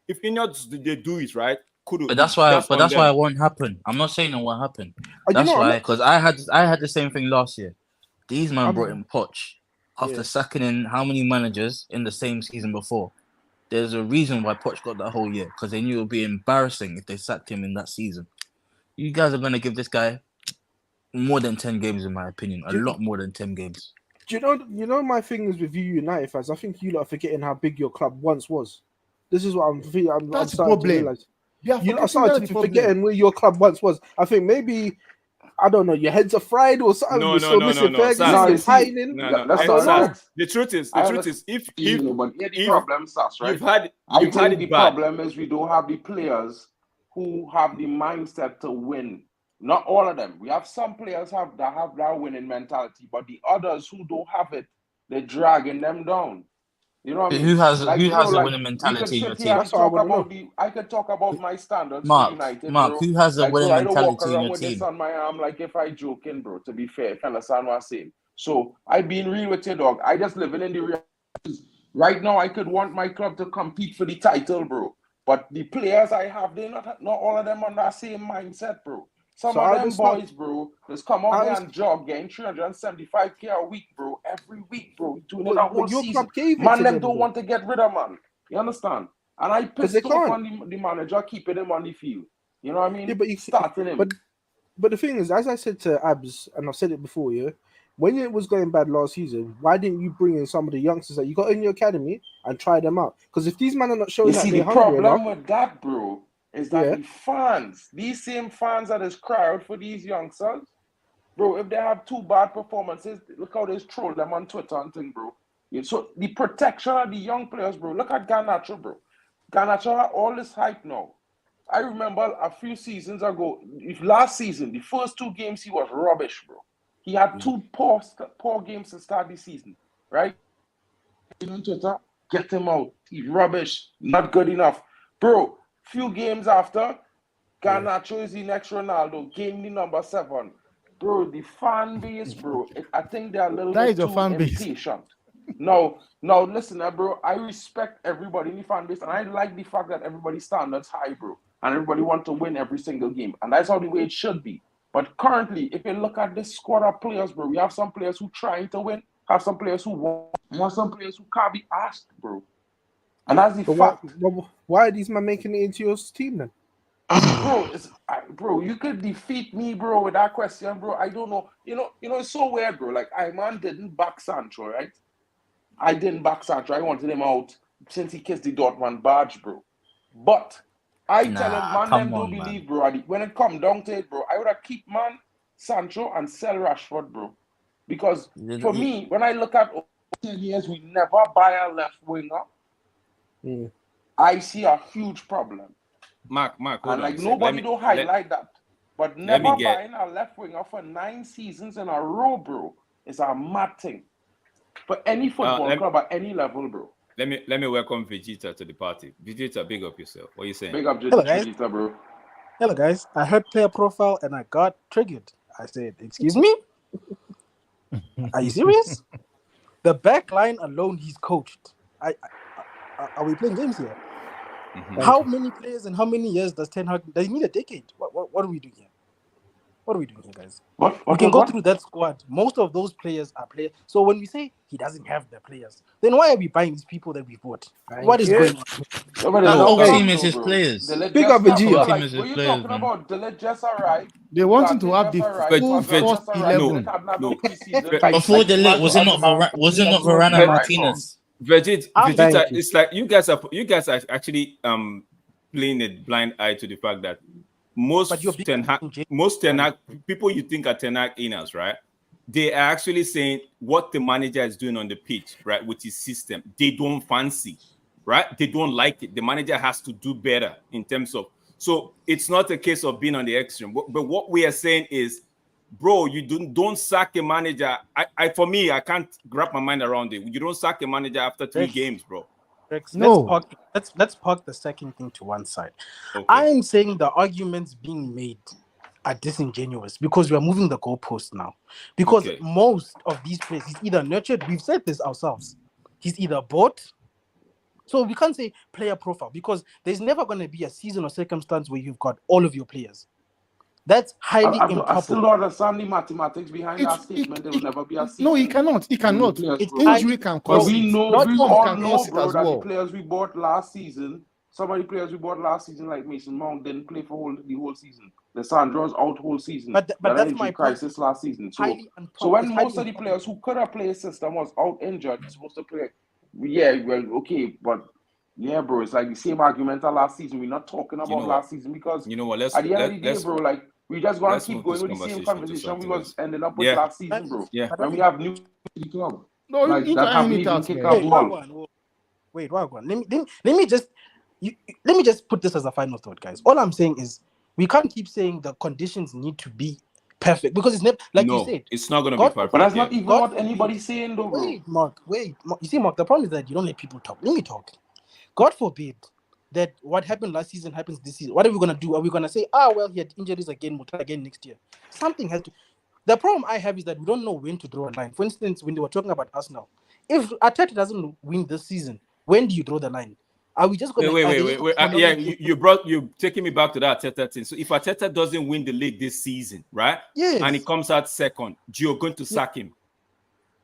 if Ineos they do it right, But that's why it won't happen. I'm not saying it won't happen. That's why, because I had the same thing last year. These men brought in Poch after sacking in how many managers in the same season before. There's a reason why Poch got that whole year, because they knew it would be embarrassing if they sacked him in that season. You guys are gonna give this guy more than 10 games, in my opinion. A lot more than 10 games. Do you know my thing is with you United fans? I think you lot are forgetting how big your club once was. This is what I'm feeling. I'm starting to realize. You lot are starting to forgetting where your club once was. I think maybe, I don't know, your heads are fried or something. No. You're still missing Ferguson. The truth is, if but here the problem, Sass, right? I think the problem is we don't have the players who have the mindset to win. Not all of them. We have some players that have that winning mentality, but the others who don't have it, they're dragging them down. You know what I mean? Who has a winning mentality in your team? I could talk about my standards Mark, for United, Mark, bro. who has a winning I don't walk mentality in around your with team? this on my arm like if I joking, bro. To be fair, if you understand what I'm saying. So I being real with you, dog. I just living in the reality. Right now, I could want my club to compete for the title, bro. But the players I have, they're not all of them on that same mindset, bro. Some of them boys, bro, just come out there and jog, getting 375K a week, bro. Every week, bro. Doing it a whole season. Man, them don't want to get rid of man. You understand? And I pissed off on the manager, keeping him on the field. You know what I mean? Yeah, but starting him. But the thing is, as I said to Abs, and I've said it before, when it was going bad last season, why didn't you bring in some of the youngsters that you got in your academy and try them out? Because if these men are not showing that they're hungry enough, the problem with that, bro, is that the fans, these same fans that is cry out for these youngsters, bro, if they have 2 bad performances, look how they troll them on Twitter and thing, bro. So the protection of the young players, bro. Look at Garnacho, bro. Garnacho had all this hype now. I remember a few seasons ago, last season, the first 2 games, he was rubbish, bro. He had 2 poor games to start the season, right? On Twitter, get him out. He's rubbish, not good enough. Bro, few games after, Garnacho is the next Ronaldo, game the number 7. Bro, the fan base, bro, I think they're a little bit too impatient. Now, listen, bro, I respect everybody in the fan base, and I like the fact that everybody's standards high, bro, and everybody wants to win every single game, and that's how the way it should be. But currently, if you look at this squad of players, bro, we have some players who trying to win, have some players who want, and have some players who can't be asked, bro. And that's the fact. Why are these men making it into your team then? Bro, you could defeat me, bro, with that question, bro. I don't know. You know, it's so weird, bro. Like, didn't back Sancho, right? I didn't back Sancho. I wanted him out since he kissed the Dortmund badge, bro. But I tell him, man, them don't believe, bro. When it come down to it, bro, I would have keep Sancho and sell Rashford, bro. Because for me, when I look at 10 years, we never buy a left winger. I see a huge problem. Mark, and like nobody don't highlight that. But never buying a left winger for 9 seasons in a row, bro, is a mad thing. For any football club at any level, bro. Let me welcome Vegeta to the party. Vegeta, big up yourself. What are you saying? Big up Vegeta, bro. Hello, guys. I heard player profile and I got triggered. I said, excuse me? Are you serious? The back line alone, he's coached. Are we playing games here? Mm-hmm. How many players and how many years does Ten Hag? Does he need a decade? What are we doing here? What are we doing here, guys? We can go through that squad. Most of those players are players. So when we say he doesn't have the players, then why are we buying these people that we bought? What is going on? The whole team is his players. Big up Vegeta. What are you talking about? Delete just arrived. They wanted to have the full first 11. Before Delete, was it not Varane and Martinez? Vegeta, it's like you guys are actually playing a blind eye to the fact that most Ten Hag people you think are Ten Hag inners, right? They are actually saying what the manager is doing on the pitch, right, with his system. They don't fancy, right? They don't like it. The manager has to do better in terms of. So it's not a case of being on the extreme. But what we are saying is, bro, you don't sack a manager. For me, I can't wrap my mind around it. You don't sack a manager after 3 games, bro. Rex, let's park the second thing to one side. Okay. I am saying the arguments being made are disingenuous because we are moving the goalpost now. Because most of these players, he's either nurtured. We've said this ourselves. He's either bought. So we can't say player profile because there's never going to be a season or circumstance where you've got all of your players. That's highly improbable. I still don't understand the mathematics behind that statement. There will never be a season. No, he cannot. He cannot. Injury can cause. But we know, bro, that the players we bought last season, some of the players we bought last season, like Mason Mount, didn't play for the whole season. Lissandro's out whole season. But that's my crisis last season. So when most of the players who could have played a system was out injured, supposed to play. Yeah, well, okay, but yeah, bro, it's like the same argument last season. We're not talking about last season because you know what? At the end of the day, bro, like we just gonna keep going with the same conversation we was ending up with last season, bro. Yeah, when we have new club. No, like, you that kick out. Wait, let me just put this as a final thought, guys. All I'm saying is we can't keep saying the conditions need to be perfect because it's never you said. It's not gonna be perfect. But that's not even what anybody's saying, though, bro. Wait, Mark. You see, Mark, the problem is that you don't let people talk. Let me talk. God forbid that what happened last season happens this season. What are we gonna do? Are we gonna say, well, he had injuries again, we'll try again next year? Something has to. The problem I have is that we don't know when to draw a line. For instance, when they were talking about Arsenal, if Arteta doesn't win this season, when do you draw the line? Are we just going to you're taking me back to that Arteta thing. So if Arteta doesn't win the league this season, right? Yes. And he comes out second, you're going to sack him.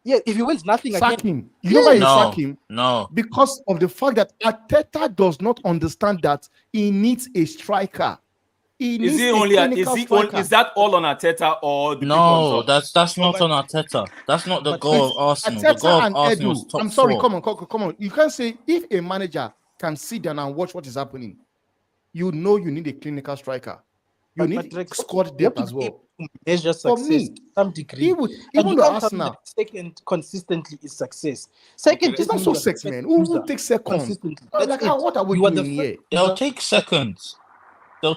Yeah, if he wins nothing again. Sack him. You know why you sack him? No. Because of the fact that Arteta does not understand that he needs a striker. Is that all on Arteta or the no? That's not on Arteta. That's not the goal of Arsenal. Arteta the goal of Arsenal is top 4. Come on. You can't say if a manager can sit down and watch what is happening, you know you need a clinical striker. You need squad depth as well. It's just success to some degree. Even though Arsenal second consistently is success. Second, it's not so sex, man. Who takes second? Like, what are we doing here? They'll take seconds. They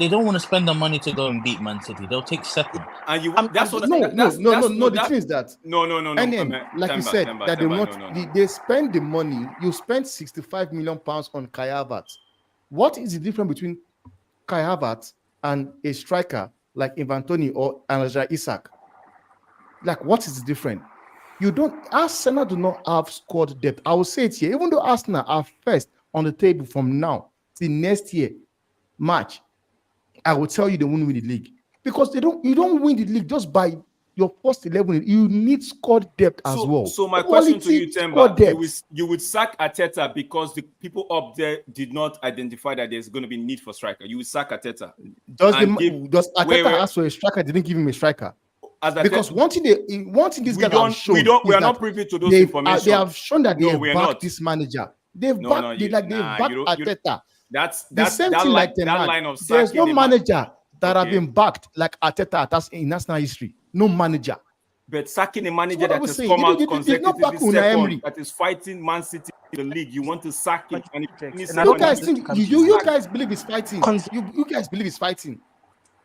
don't want to spend the money to go and beat Man City. They'll take second. And you that's what no. The thing is that no. And then, like you said, that they spend the money. You spend 65 million pounds on Kai Havertz. What is the difference between Kai Havertz and a striker like Ivan Toney or Anaja Isak? Like, what is the difference? Arsenal do not have squad depth. I will say it here. Even though Arsenal are first on the table from now till next year, March, I will tell you they won't win the league because you don't win the league just by your first 11. You need squad depth as well. So my question to you, Temba, you would sack Arteta because the people up there did not identify that there's going to be need for striker. You would sack Arteta. Does Arteta ask for a striker? Didn't give him a striker. Because one thing these guys have shown, we are not privy to those information. They have shown that they have backed this manager. They've backed Arteta. That's the same thing like that line of there's no manager that have been backed like Arteta in national history. No manager. But sacking a manager that has come out consecutively second, that is fighting Man City in the league, you want to sack him. You guys believe he's fighting. You guys believe he's fighting.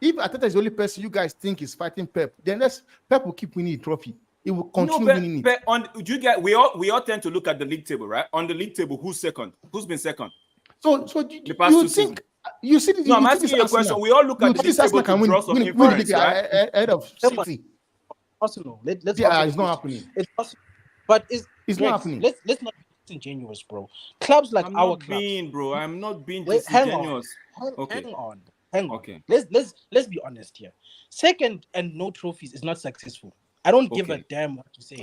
If Arteta is the only person you guys think is fighting Pep, then Pep will keep winning the trophy. He will continue winning it. We all tend to look at the league table, right? On the league table, who's second? Who's been second? So you think you see? No, I'm asking you a question. We all look at the table to draw some inference, right? Ahead of City. Arsenal. It's not happening. It's possible, but it's not happening. Let's not be disingenuous, bro. Clubs like our club. I'm not being disingenuous. Hang on. Okay. Let's be honest here. Second and no trophies is not successful. I don't give a damn what you say.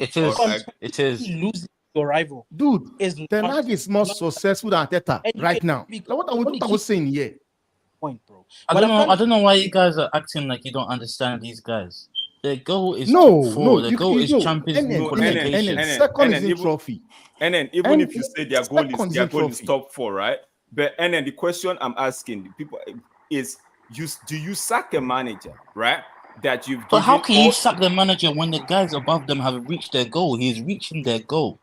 It is. Losing your rival, dude. Ten Hag is more successful than Arteta right now. What are we saying here? Point, bro. I don't know why you guys are acting like you don't understand these guys. Their goal is the goal is Champions League qualification. Second is in trophy. And then even if you say their goal is top 4, right? But and then the question I'm asking the people is, do you sack a manager, right? That you've But how given can you all- sack the manager when the guys above them have reached their goal? He's reaching their goal.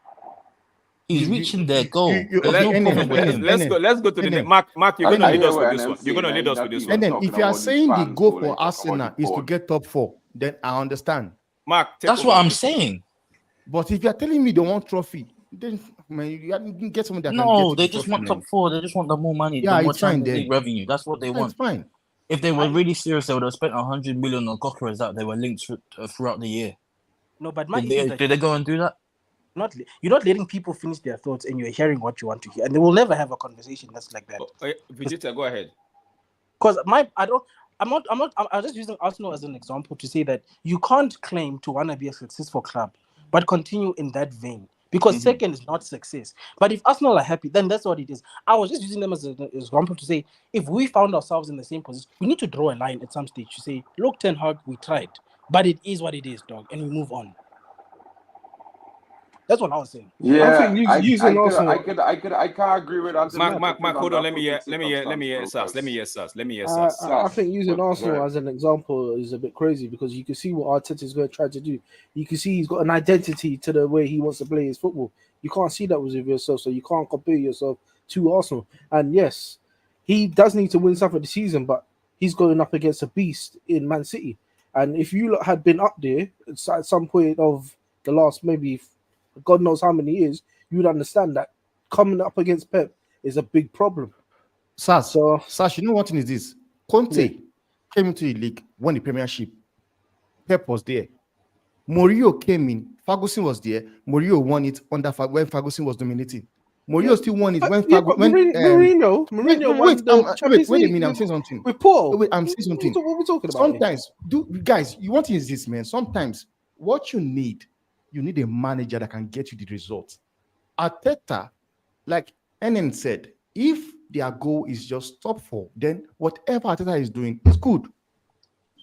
He's reaching their goal. There's no problem with him. Let's go to the next. Mark, you're gonna lead us with this one. You're gonna lead us with this one. And then if you are saying the goal for Arsenal is to get top 4, then I understand. Mark, that's what I'm saying. But if you are telling me they want trophy, then man, you can get someone that no, can get they just want top 4. They just want the more money, the more Champions League revenue. That's what they want. It's fine. If they were really serious, they would have spent 100 million on Cockers that they were linked throughout the year. No, but did they go and do that? You're not letting people finish their thoughts, and you're hearing what you want to hear, and they will never have a conversation that's like that. Vegeta, go ahead. Because I'm just using Arsenal as an example to say that you can't claim to want to be a successful club, but continue in that vein. Because second is not success. But if Arsenal are happy, then that's what it is. I was just using them as an example to say, if we found ourselves in the same position, we need to draw a line at some stage to say, look, Ten Hag, we tried. But it is what it is, dog. And we move on. That's what I was saying. Yeah, I think using Arsenal. I can't agree with that. Mark, hold on. Let me hear Sass. I think using Arsenal as an example is a bit crazy because you can see what Arteta is going to try to do. You can see he's got an identity to the way he wants to play his football. You can't see that with yourself, so you can't compare yourself to Arsenal. And yes, he does need to win something this season, but he's going up against a beast in Man City. And if you had been up there at some point of the last maybe God knows how many years, you would understand that coming up against Pep is a big problem. Sash, you know what thing is this? Conte came into the league, won the Premiership. Pep was there. Mourinho came in. Ferguson was there. Mourinho won it when Ferguson was dominating. Mourinho still won it when Mourinho won the Champions League. I'm saying something. With Paul. Wait, I'm saying something. What are we talking about? Sometimes, guys, you want is this, man. Sometimes what you need a manager that can get you the results. Arteta, like NN said, if their goal is just top 4, then whatever Arteta is doing is good.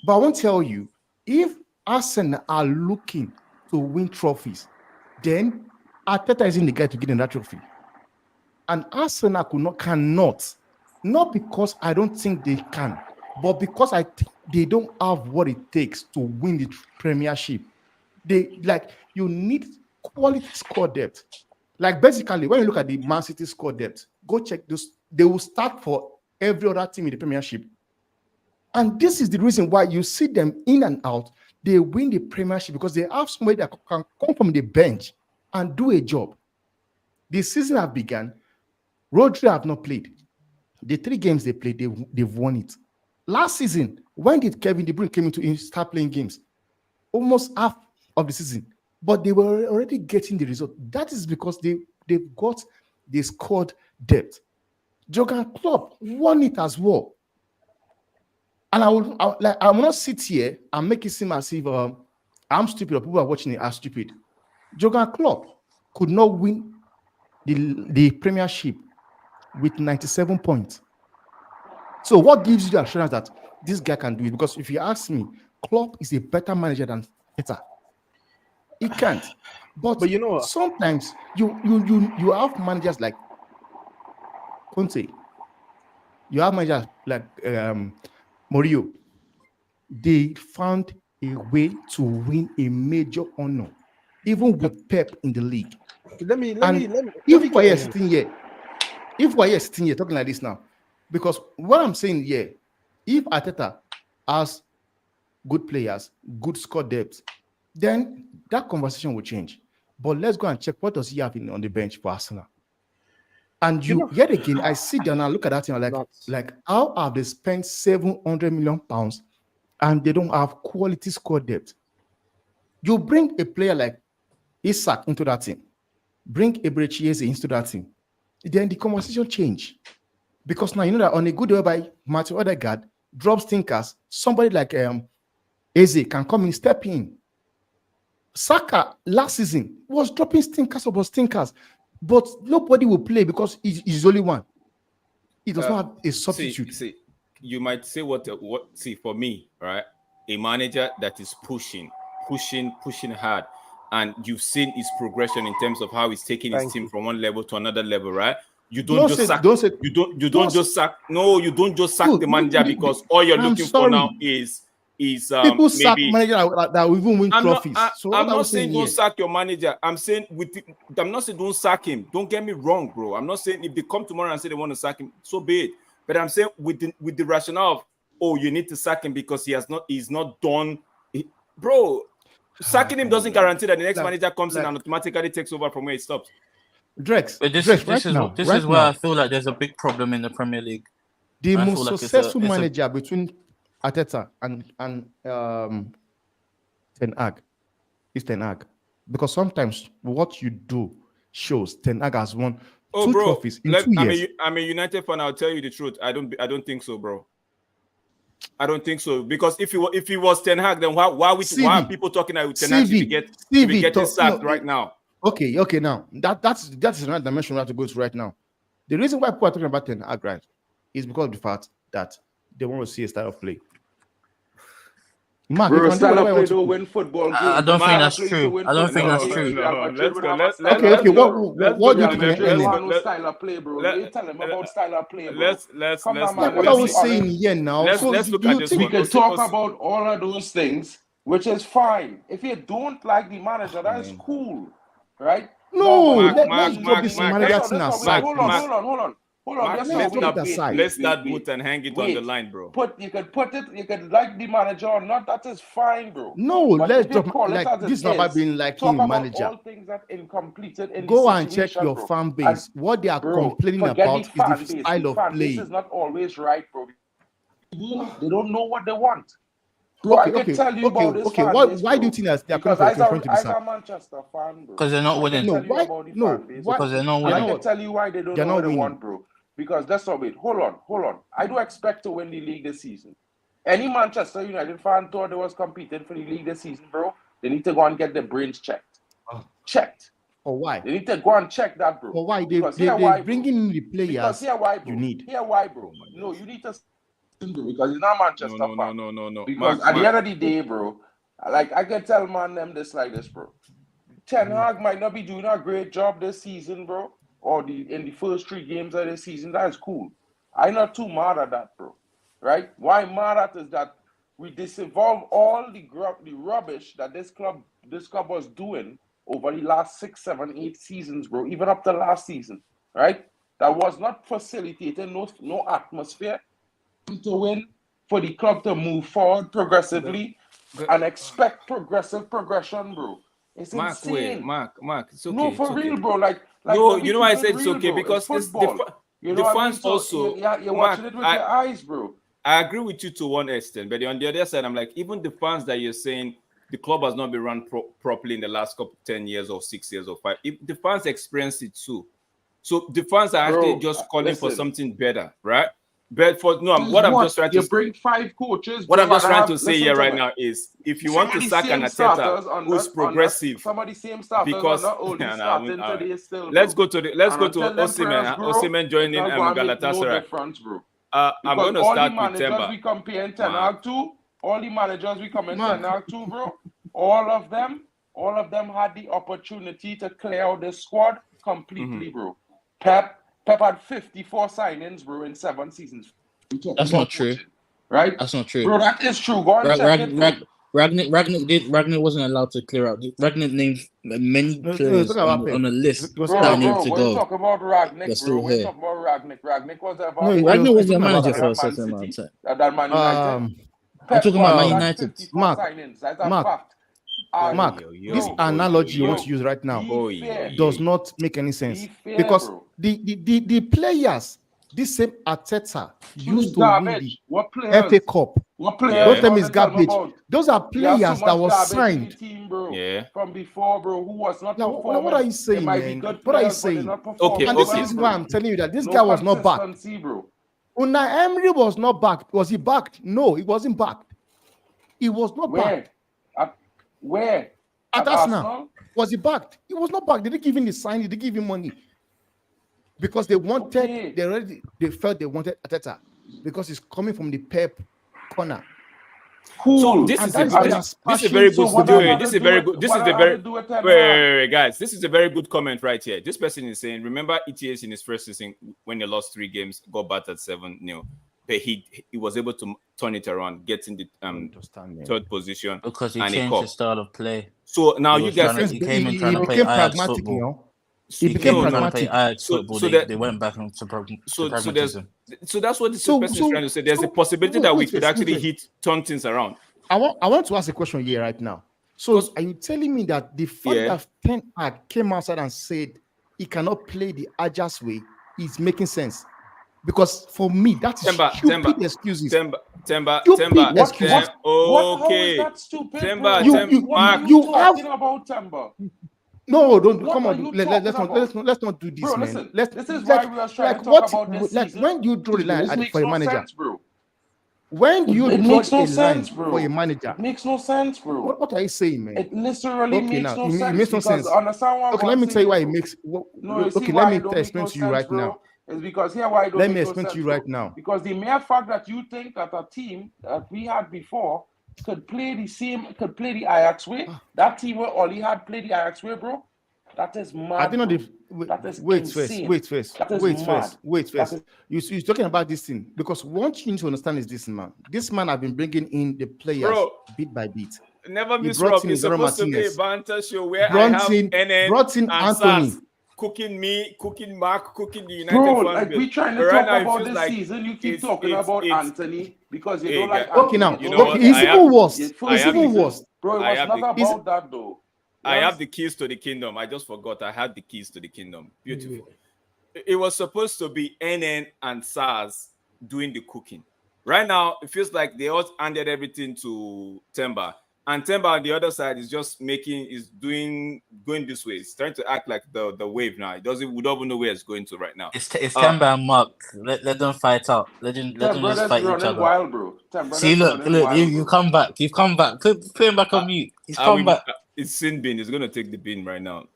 But I won't tell you, if Arsenal are looking to win trophies, then Arteta isn't the guy to get in that trophy. And Arsenal cannot, not because I don't think they can, but because I think they don't have what it takes to win the Premiership. You need quality squad depth. Like basically, when you look at the Man City squad depth, go check those. They will start for every other team in the Premiership. And this is the reason why you see them in and out. They win the Premiership because they have somebody that can come from the bench and do a job. The season have begun. Rodri have not played. The 3 games they played, they've won it. Last season, when did Kevin De Bruyne came into start playing games? Almost half of the season. But they were already getting the result. That is because they've got the squad depth. Jurgen Klopp won it as well. And I will not sit here and make it seem as if I'm stupid or people are watching it are stupid. Jurgen Klopp could not win the Premiership with 97 points. So what gives you the assurance that this guy can do it? Because if you ask me, Klopp is a better manager than Arteta. He can't. But you know what? Sometimes you have managers like Conte. You have managers like Mourinho. They found a way to win a major honor, even with Pep in the league. If we're sitting here talking like this now, because what I'm saying here, if Arteta has good players, good squad depth, then that conversation will change. But let's go and check what does he have on the bench for Arsenal. And yet again, I sit down and look at that thing like how have they spent 700 million pounds and they don't have quality squad depth? You bring a player like Isak into that team, bring Eberechi into that team, then the conversation change. Because now you know that on a good day by Matthew Odegaard drops stinkers, somebody like Eze can come in, step in. Saka last season was dropping stinkers, but nobody will play because he's only one. He does not have a substitute. See, you might say what for me, right? A manager that is pushing hard, and you've seen his progression in terms of how he's taking his team from one level to another level, right? You don't just sack the manager because all you're looking for now is people sack maybe manager that will even win trophies. I'm not saying don't sack your manager. I'm saying I'm not saying don't sack him. Don't get me wrong, bro. I'm not saying if they come tomorrow and say they want to sack him, so be it. But I'm saying with the rationale of you need to sack him because he's not done, bro. Sacking him doesn't guarantee that the next manager comes in and automatically takes over from where it stops. This is where I feel like there's a big problem in the Premier League. The most successful manager between Arteta and Ten Hag is Ten Hag, because sometimes what you do shows. Ten Hag has won 2 trophies in 2 years. I'm a United fan. I'll tell you the truth. I don't think so, bro. I don't think so, because if he was Ten Hag, then why are people talking about Ten Hag to be getting sacked right now? Okay. Now that's another dimension we have to go to right now. The reason why people are talking about Ten Hag, right, is because of the fact that they want to see a style of play. Mark, bro, style of play don't win football. I don't think that's true. I don't think that's true. Okay. What do you think? Style of play, bro. You tell them about style of play, bro. Let's what I was saying here now. Let's look at this. We can talk about all of those things, which is fine. If you don't like the manager, that is cool, right? No, let's drop this manager thing aside. Hold on. Let's that boot and hang it on the line, bro. You can like the manager or not. That is fine, bro. No, let's drop like this is not about being liking manager. All things that incompleted in go and check your fan base. What they are complaining about is the style of play. This is not always right, bro. They don't know what they want. Bro, I can tell you about this. Okay, why do you think that they are coming to be sacked? I'm a Manchester fan, bro. Because they're not winning. Because they're not winning. I can tell you why they don't know what they want, bro. Because that's not it. Hold on. I do expect to win the league this season. Any Manchester United fan thought they was competing for the league this season, bro, they need to go and get their brains checked. Checked. For why? They need to go and check that, bro. For why? They're bringing in the players. Because here why, bro. You need. Here why, bro. No, you need to, bro, because it's not Manchester fan. No. Because at the end of the day, bro, like I can tell man them this like this, bro. Ten Hag might not be doing a great job this season, bro, or in the first 3 games of the season. That is cool. I'm not too mad at that, bro. Right? Why I'm mad at is that we disinvolve all the rubbish that this club was doing over the last 6, 7, 8 seasons, bro. Even up to last season, right? That was not facilitating no atmosphere to win, for the club to move forward progressively and expect progression, bro. It's insane. Mark, it's okay. No, for real, bro. Like no, you know why I said it's okay? Because it's the fans also. You're watching it with your eyes, bro. I agree with you to one extent, but on the other side, I'm like, even the fans that you're saying the club has not been run properly in the last 10 years or 6 years or 5, if the fans experience it too. So the fans are actually just calling for something better, right? But I'm just trying to bring 5 coaches. What I'm just trying to say here right now is, if you want to sack an Arteta who's progressive, some of the same starters because let's go to Osimhen joining Galatasaray. I'm going to start with Temba. We compare Ten Hag to all the managers we compare Ten Hag to, bro. All of them had the opportunity to clear out the squad completely, bro. Pep had 54 signings, bro, in 7 seasons. That's not true, right? That's not true, bro. That is true. Go and check it. Ragnick wasn't allowed to clear out. Ragnick named many players on a list that needed to go. We're talking about Ragnick, They're still bro. here. We're talking about Ragnick. Ragnick was ever. Ragnick was their manager for a certain amount of time. That Man United. I'm talking about Man United. Mark, this analogy you want to use right now does not make any sense, because the players, this same Arteta used to win the FA Cup. What players? Don't tell me it's garbage. Those are players that were signed from before, bro. Who was not? Now, what are you saying, man? What are you saying? And this is why I'm telling you that this guy was not back. Unai Emery was not backed. Was he backed? No, he wasn't backed. He was not backed. Where? At Arsenal. Was he backed? He was not backed. They didn't give him the sign. They didn't give him money. Because they wanted, they felt they wanted Arteta. Because he's coming from the Pep corner. So this is a very good. This is a very good. This is a very wait, guys. This is a very good comment right here. This person is saying, remember ETS in his first season when they lost 3 games, got battered 7-0, but he was able to turn it around, get in the 3rd position because he changed his style of play. So now you guys, he came in trying to play Ajax football. He became pragmatic. They went back into pragmatism. So that's what this person is trying to say. There's a possibility that we could actually turn things around. I want to ask a question here right now. So are you telling me that the fact that Ten Hag came outside and said he cannot play the Ajax way is making sense? Because for me, that is stupid excuses. Temba. Okay. What is that stupid? Temba. You talking about Temba? No, don't come on. Let's not do this, bro, man. This is why we are trying to talk about this season. When you draw the line for a manager, bro. When you draw a line for a manager, it makes no sense, bro. What are you saying, man? It literally makes no sense. It makes no sense. Okay, let me tell you why it makes. Okay, let me explain to you right now. It's because why it don't let me explain to you right now. Because the mere fact that you think that a team that we had before could play the Ajax way, that team where all he had played the Ajax way, bro. That is mad. I think wait first. You're talking about this thing because what you need to understand is this man. This man have been bringing in the players bit by bit. Never misrupt. It's supposed to be a banter show where I have brought in Anthony. Cooking me, cooking Mark, cooking the United. Bro, like we trying to talk about this season. You keep talking about Anthony because you don't like. Okay, now. It's even worse. It's even worse. Bro, it was not about that though. I have the keys to the kingdom. I just forgot. I had the keys to the kingdom. Beautiful. It was supposed to be NN and SARS doing the cooking. Right now, it feels like they all handed everything to Temba. And Temba on the other side is just going this way. It's trying to act like the wave now. We don't even know where it's going to right now. It's Temba and Mark. Let them fight out. Let them just fight each other. Wild, bro. See, look, you come back. You've come back. Put him back on mute. He's come back. It's sin bin. He's gonna take the bin right now.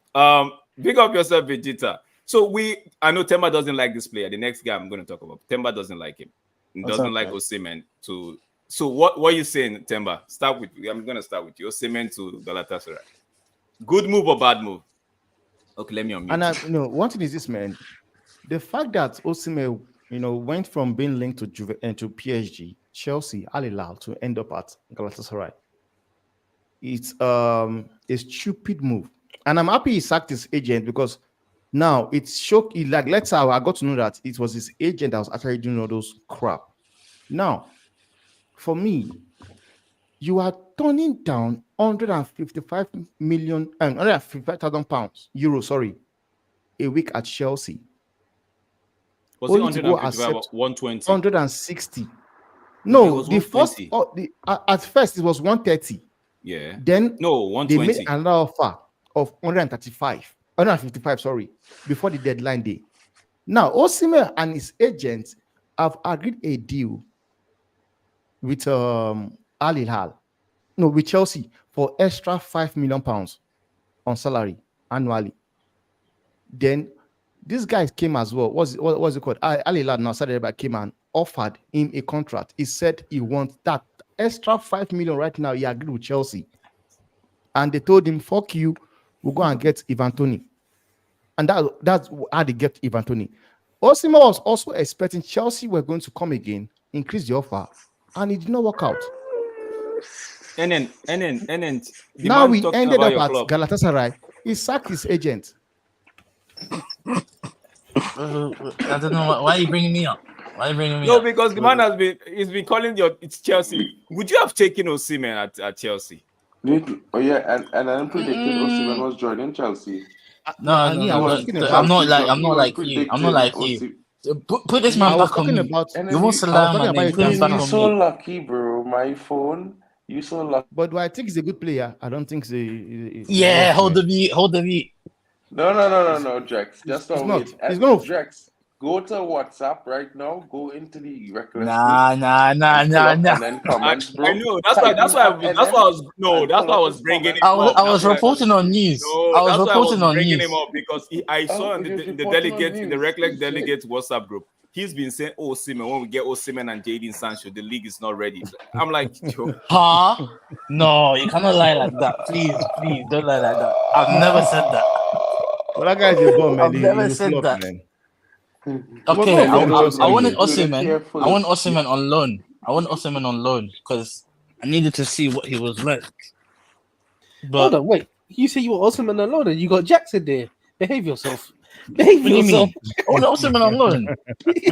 Pick up yourself, Vegeta. So I know Temba doesn't like this player. The next guy I'm gonna talk about. Temba doesn't like him. He doesn't like Osimhen. So what are you saying, Temba? I'm gonna start with you. Osimhen to Galatasaray. Good move or bad move? Okay, let me unmute. And one thing is this, man. The fact that Osimhen, went from being linked to PSG, Chelsea, Al Hilal to end up at Galatasaray. It's a stupid move, and I'm happy he sacked his agent because now it's shocking. Like let's say I got to know that it was his agent that was actually doing all those crap. Now, for me, you are turning down 155,000 pounds, a week at Chelsea. Was it 155 120? 160. No, the first at first it was 130. Yeah. Then 120. They made another offer of 155, before the deadline day. Now, Osimhen and his agents have agreed a deal with Al Hilal, with Chelsea for extra £5 million on salary annually. Then these guys came as well. What's it called? Al Hilal now came and offered him a contract. He said he wants that extra $5 million right now. He agreed with Chelsea, and they told him, "Fuck you, we'll go and get Ivan Toney," and that's how they get Ivan Toney. Osimhen was also expecting Chelsea were going to come again, increase the offer, and it did not work out. And now we ended up at Galatasaray. He sacked his agent. I don't know why are you bringing me up. No, because the man he's been calling it's Chelsea. Would you have taken Osimhen at Chelsea? Oh yeah, and I predicted Osimhen was joining Chelsea. No, I'm not like you. Put this man back on me. You want Salah, man? You're so lucky, bro. My phone. You so lucky. But do I think he's a good player? I don't think so. Yeah, hold the beat. No, Drex. Just don't wait. He's not. Drex, go to WhatsApp right now. Go into the reckless. Nah. And then comments, bro. I know. That's why I was bringing it. I was reporting on news. No, I was bringing him up because I saw in the reckless delegates WhatsApp group he's been saying, "Oh, Simon, when we get Osimhen and Jadon Sancho, the league is not ready." I'm like, yo, Huh? No, you cannot lie like that. Please, don't lie like that. I've never said that. Well, that guy's a bum, man. I've never He's a said flop, that. man. Okay, I wanted Chelsea. Osimhen. I want Osimhen on loan. I want Osimhen on loan because I needed to see what he was like. But Hold on, wait. You say you were Osimhen alone and you got Jackson there. Behave yourself. Behave what do you yourself. mean? I want Osimhen on loan.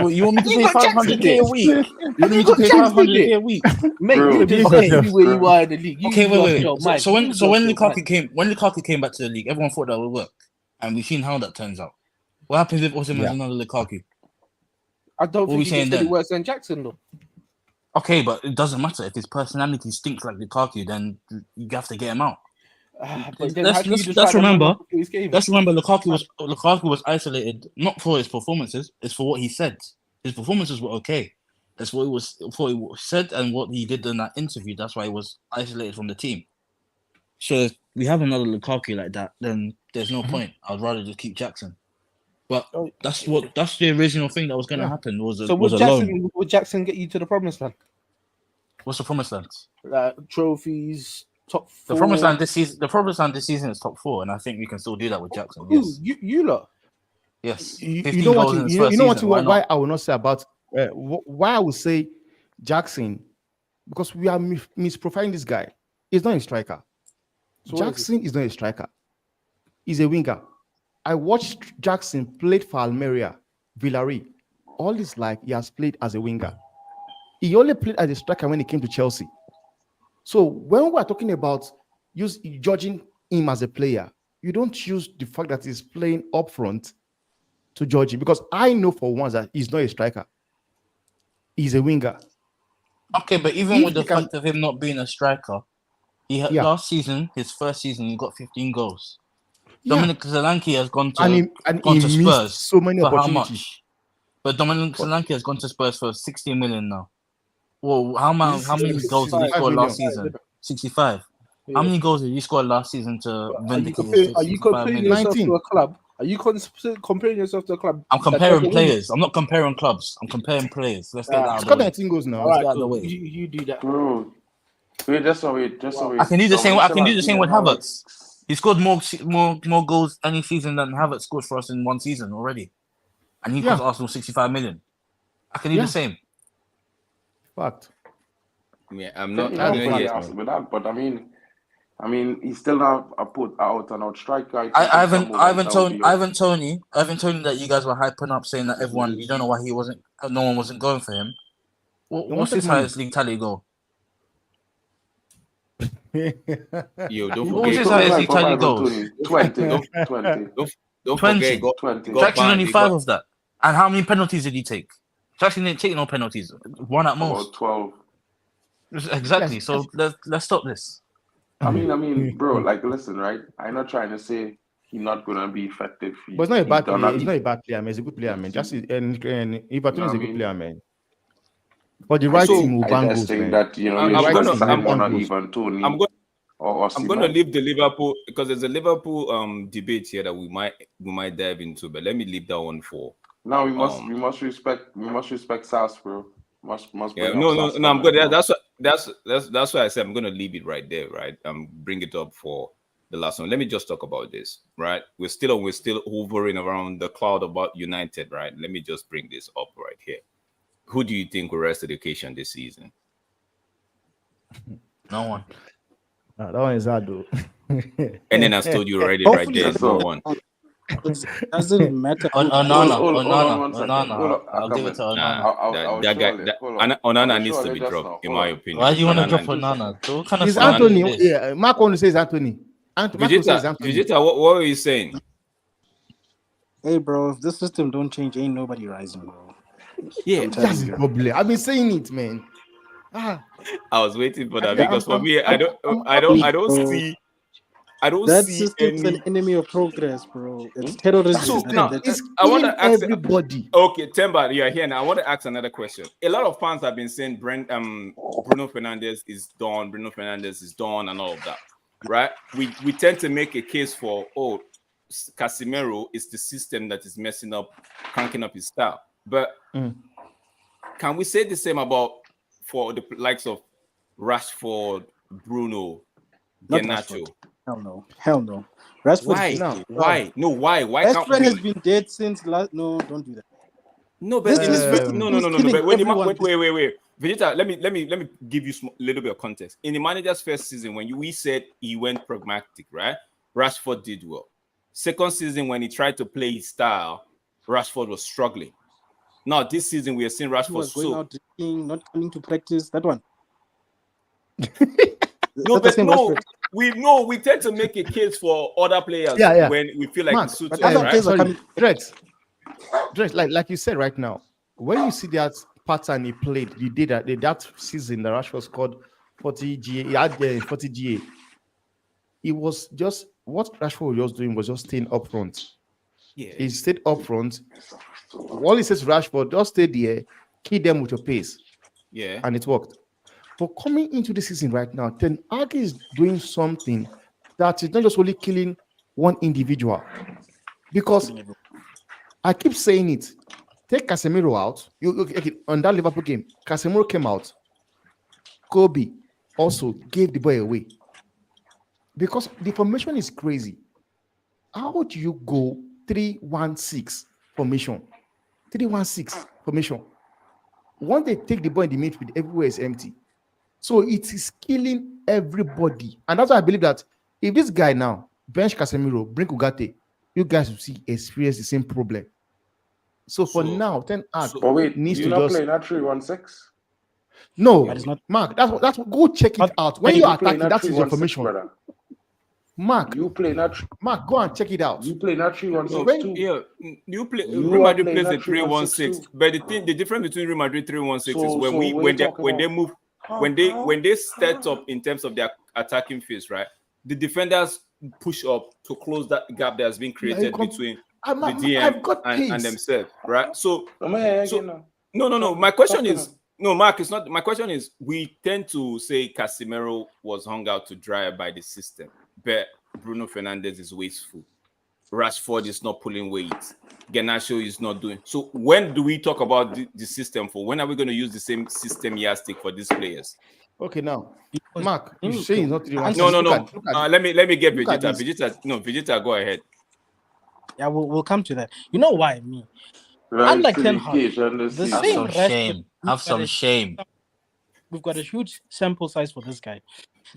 You want me to You pay got 500k a week? You want me to got pay Jackson 500k there. a week? Mate, Bro, you just okay. see where you are in the league. Okay, wait. Mind. So when You lost your Lukaku came back to the league, everyone thought that would work, and we've seen how that turns out. What happens if Osimhen's another Lukaku? I don't What we think he saying said it then? worse than Jackson though. Okay, but it doesn't matter if his personality stinks like Lukaku. Then you have to get him out. But then Let's how can you let's describe him remember. after his game? Let's remember Lukaku was isolated not for his performances, it's for what he said. His performances were okay. That's what he said and what he did in that interview. That's why he was isolated from the team. So if we have another Lukaku like that, then there's no point. I'd rather just keep Jackson. But that's the original thing that was going to happen. So would Jackson get you to the promised land? What's the promised land? Trophies, top 4. The promised land this season is top 4, and I think we can still do that with Jackson. Yes. You lot. Yes. 15 goals in his first season. Why I will not say about why I would say Jackson, because we are misprofiling this guy. He's not a striker. So Jackson is not a striker. He's a winger. I watched Jackson played for Almeria, Villarreal. All his life, he has played as a winger. He only played as a striker when he came to Chelsea. So when we are talking about judging him as a player, you don't use the fact that he's playing up front to judge him, because I know for once that he's not a striker. He's a winger. Okay, but even with the fact of him not being a striker, he had last season, his first season, he got 15 goals. Dominic Solanke has gone to Spurs. So many for opportunities. how much? But Dominic Solanke has gone to Spurs for 60 million now. Well, how many goals did he score last season? 65. Yeah. How many goals did he score last season to vindicate his 65 Are you comparing yourself 19. to a club? Are you comparing yourself to a club? I'm comparing players. I'm not comparing clubs. I'm comparing players. Let's get that out of the way. 19 goals now. Let's get out of the way. You do that, bro. Wait, just so wait. I can do the same. I can do the same with Havertz. He scored more goals any season than Havertz scored for us in one season already, and he cost Arsenal 65 million. I can do the same. Fact. Yeah, I'm not. With that, but I mean, he's still not a put out and out striker. Ivan Toney that you guys were hyping up, saying that everyone, you don't know why no one wasn't going for him. What's his highest league tally goal? Yo, don't forget. What was his highest league tally goals? 20. Don't forget. 20. Jackson only 5 of that. And how many penalties did he take? Jackson didn't take no penalties. 1 at most. About 12. Exactly. So let's stop this. I mean, bro, like, listen, right? I'm not trying to say he's not gonna be effective. But it's not a bad player. He's not a bad player, man. He's a good player, man. Just and Ibadan is a good player, man. But the right team will bang goals, man. That I'm gonna leave the Liverpool, because there's a Liverpool debate here that we might dive into, but let me leave that one for. Now we must respect South, bro. Must yeah, no, I'm good. That's why I said I'm gonna leave it right there, right? Bring it up for the last one. Let me just talk about this, right? We're still hovering around the cloud about United, right? Let me just bring this up right here. Who do you think will rest the occasion this season? No one. That one is hard, though. And then I told you already, right there. No one. It doesn't matter. Onana. I'll give it to Onana. Onana needs to be dropped, in my opinion. Why do you want to drop Onana? What kind of Anthony? Yeah, Mark only says Anthony. Vegeta, what were you saying? Hey, bro, if this system don't change, ain't nobody rising, bro. Yeah, that's the problem. I've been saying it, man. I was waiting for that because for me, I don't see. That system's an enemy of progress, bro. It's terrorism. So now, I want to ask everybody. Okay, Temba, you are here now. I want to ask another question. A lot of fans have been saying Bruno Fernandes is done, and all of that, right? We tend to make a case for Casemiro is the system that is cranking up his style. But can we say the same about for the likes of Rashford, Bruno, Not Garnacho? Rashford. Hell no. Rashford. Why? No. Why? No, why? Why can't Rashford we? has been dead since last. No, don't do that. No, but in this no. But when wait. Vegeta, let me give you a little bit of context. In the manager's first season, when we said he went pragmatic, right? Rashford did well. Second season, when he tried to play his style, Rashford was struggling. Now this season, we are seeing Rashford He was going out drinking, not coming to practice. That one. We tend to make a case for other players when we feel like it suits us, right? Sorry, Drex, like you said right now, when you see that pattern he played, he did that season that Rashford scored 40 GA, he had 40 GA. It was just what Rashford was just doing was just staying up front. Yeah, he stayed up front. All he says, Rashford, just stay there, kill them with your pace. Yeah, and it worked. But coming into the season right now, Ten Hag is doing something that is not just only killing one individual. Because I keep saying it. Take Casemiro out. On that Liverpool game, Casemiro came out. Kobe also gave the boy away. Because the formation is crazy. How do you go 3-1-6 formation? 3-1-6 formation. Once they take the ball in the midfield, everywhere is empty. So it is killing everybody. And that's why I believe that if this guy now bench Casemiro, bring Ugarte, you guys will experience the same problem. So for now, Ten Hag needs to just play that 3-1-6. No, that is not Mark. That's go check it out. When you are attacking, that is your formation. Brother. Mark, you play that. Mark, go and check it out. You play that 3-1-6 too. Yeah, Real Madrid plays a 3-1-6. But the difference between Real Madrid 3-1-6 is when they start up in terms of their attacking phase, right? The defenders push up to close that gap that has been created between the DM and themselves, right? No. My question is Mark. It's not. My question is: we tend to say Casemiro was hung out to dry by the system, but Bruno Fernandes is wasteful. Rashford is not pulling weight. Garnacho is not doing. So when do we talk about the system for? When are we going to use the same system yardstick for these players? Okay, now, Mark, you say it's not 3-1-6. No. Let me get Vegeta. Vegeta, go ahead. Yeah, we'll come to that. You know why me? Unlike Ten Hag, have some shame. We've got a huge sample size for this guy.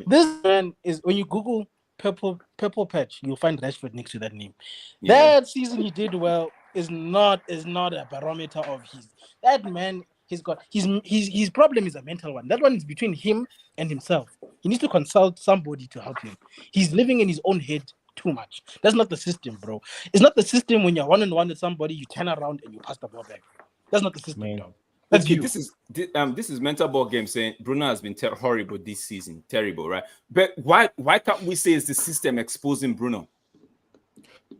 This man is, when you Google purple patch, you'll find Rashford next to that name. Yeah. That season he did well is not a barometer of that man. He's got his problem is a mental one. That one is between him and himself. He needs to consult somebody to help him. He's living in his own head too much. That's not the system, bro. It's not the system when you're 1-on-1 with somebody, you turn around and you pass the ball back. That's not the system, dog. That's you. This is mental ball game saying Bruno has been horrible this season, terrible, right? But why can't we say it's the system exposing Bruno?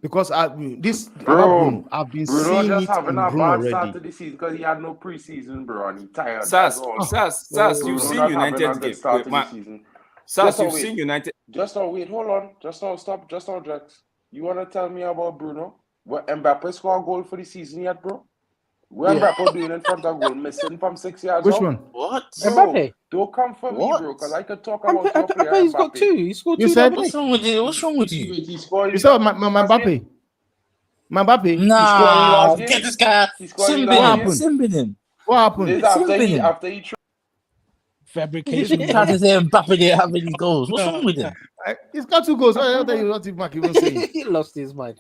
Because I've been Bruno seeing just it having in a Bruno bad start already. to the season because he had no preseason, bro, and he tired. Sas, you've seen United game. Sas, you've seen United. Hold on. Stop. Jax. You want to tell me about Bruno? What Mbappe score a goal for the season yet, bro? What Mbappe doing in front of goal, missing from 6 yards? Which one? What? Mbappe. Don't come for me, bro, because I could talk about your player. He's got two. He scored two. You said what's wrong with you? What's wrong with you? He scored. You said my Mbappe. My Mbappe. Nah, get this guy. Simbin him. What happened? After he fabrication. Trying to say Mbappe didn't have any goals. What's wrong with him? He's got 2 goals. I don't know what Mark even saying. He lost his mind.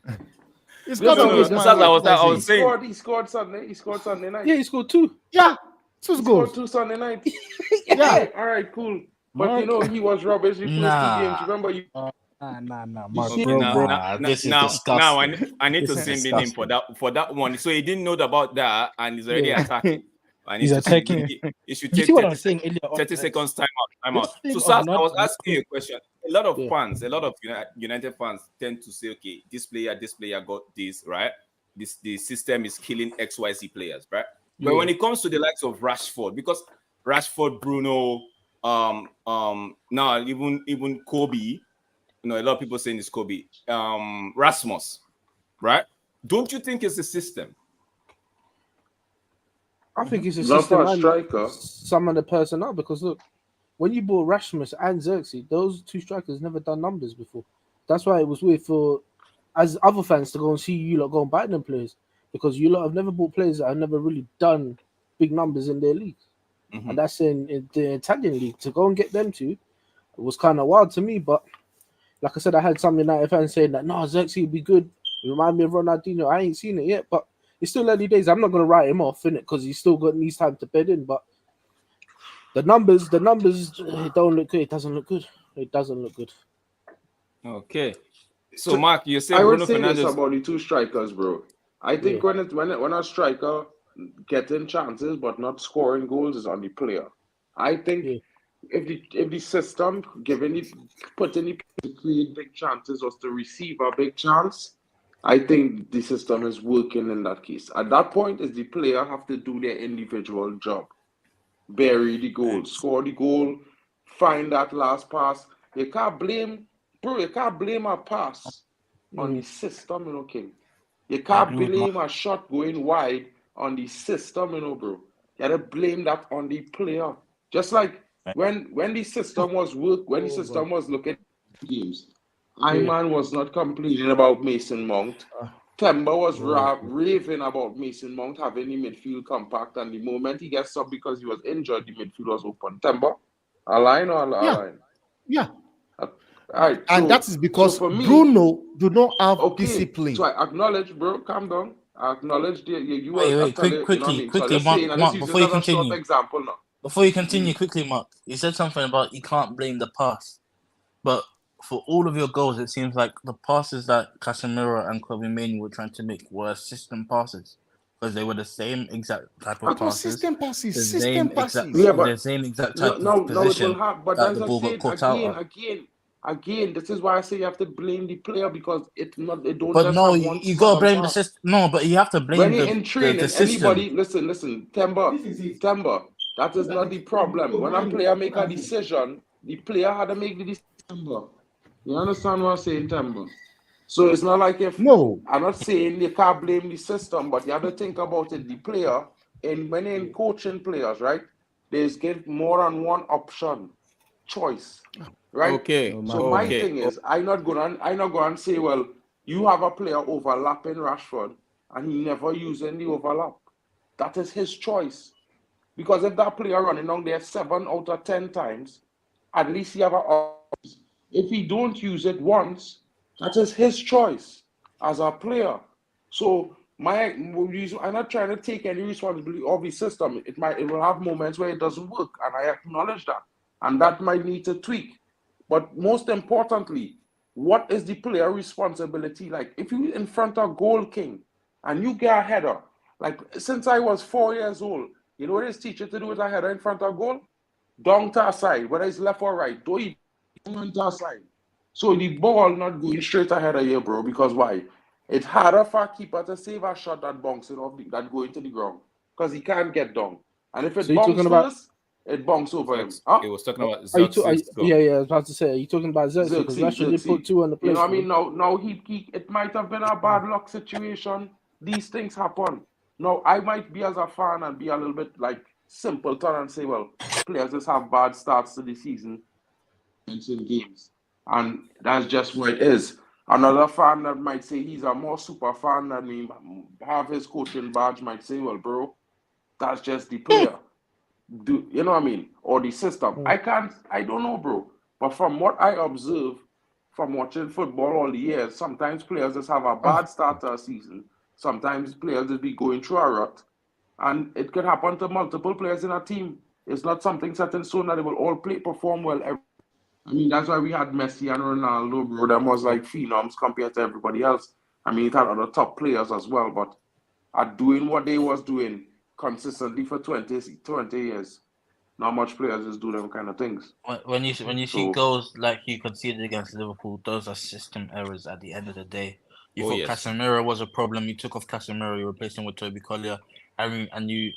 He's got 2 goals. I was saying. He scored Sunday. He scored Sunday night. Yeah, he scored 2. Yeah, 2 goals. Scored 2 Sunday night. Yeah. All right, cool. But you know he was rubbish. He played 2 games. Remember you? Nah, Mark, this is disgusting. Now I need to send him for that one. So he didn't know about that, and he's already attacking. And he's attacking. It should take 30 seconds time out. So Sas, I was asking you a question. A lot of fans, a lot of United fans tend to say, okay, this player got this, right? The system is killing XYZ players, right? But when it comes to the likes of Rashford, because Rashford, Bruno, now even Kobe, a lot of people saying it's Kobe, Rasmus, right? Don't you think it's the system? I think it's a Not for system a and striker. some of the personnel. Because look, when you bought Rasmus and Xerxes, those two strikers never done numbers before. That's why it was weird for as other fans to go and see you lot go and buy them players, because you lot have never bought players that have never really done big numbers in their leagues. And that's in the Italian league. To go and get them two, it was kind of wild to me. But like I said, I had some United fans saying that no, Xerxes would be good. It remind me of Ronaldinho. I ain't seen it yet, but it's still early days. I'm not gonna write him off in it because he's still got needs time to bed in. But the numbers, it don't look good. It doesn't look good. It doesn't look good. Okay. So Mark, you said I would Bruno say Fernandes. this about the two strikers, bro. I think when a striker getting chances but not scoring goals is on the player. I think if the system putting the to create big chances was to receive a big chance, I think the system is working in that case. At that point, is the player have to do their individual job, bury the goal, score the goal, find that last pass. You can't blame, bro. You can't blame a pass on the system, you know, King. You can't blame a shot going wide on the system, you know, bro. You gotta blame that on the player. Just like when the system was when the system was looking at games, Iman was not complaining about Mason Mount. Temba was raving about Mason Mount having the midfield compact, and the moment he gets up because he was injured, the midfield was open. Temba, a line or a line? Yeah. All right, And that is because for me, Bruno do not have discipline. So I acknowledge, bro. Calm down. I acknowledge you Wait, quickly, Mark, before you continue. Short example now. Before you continue, quickly, Mark, you said something about you can't blame the pass, but for all of your goals, it seems like the passes that Casemiro and Kobe Mainoo were trying to make were system passes, because they were the same exact type of passes. System passes. The System passes. the same exact type of position. It will have, but that as the I ball said, got caught out of. again, this is why I say you have to blame the player, because it don't But just no, have one you gotta blame the pass. system. No, but you have to blame When you're in training, the system. anybody listen, Temba, that is not the problem. When a player make a decision, the player had to make the decision. You understand what I'm saying, Temba? So it's not like I'm not saying you can't blame the system, but you have to think about it. The player, and when you're in coaching players, right? There's get more than one option, choice, right? Okay. So my thing is, I'm not gonna say, well, you have a player overlapping Rashford, and he never using the overlap. That is his choice. Because if that player running on there 7 out of 10 times, at least he have a. If he don't use it once, that is his choice as a player. So I'm not trying to take any responsibility of the system. It will have moments where it doesn't work, and I acknowledge that, and that might need to tweak. But most importantly, what is the player responsibility? Like if you in front of goal king and you get a header, like since I was 4 years old, you know what his teacher to do with a header in front of goal? Down to a side, whether it's left or right, do it on to a side. So the ball not going straight ahead of you, bro, because why? It's harder for a keeper to save a shot that bouncing off that go into the ground, because he can't get down. And if it bounces first, it bounces over him. It was talking about Xerxes. Yeah, I was about to say, are you talking about Xerxes? Because Rashford did put 2 on the plate. You know what I mean? Now it might have been a bad luck situation. These things happen. Now, I might be as a fan and be a little bit like simpleton and say, well, players just have bad starts to the season in games. And that's just what it is. Another fan that might say he's a more super fan than me, have his coaching badge, might say, well, bro, that's just the player. You know what I mean? Or the system. I don't know, bro. But from what I observe from watching football all the years, sometimes players just have a bad start to a season. Sometimes players just be going through a rut. And it could happen to multiple players in a team. It's not something set in stone that they will all perform well. I mean, that's why we had Messi and Ronaldo, bro. Them was like phenoms compared to everybody else. I mean, it had other top players as well, but are doing what they was doing consistently for 20 years. Not much players just do them kind of things. When you see goals like you conceded against Liverpool, those are system errors at the end of the day. You thought Casemiro was a problem. You took off Casemiro, you replaced him with Toby Collier, and you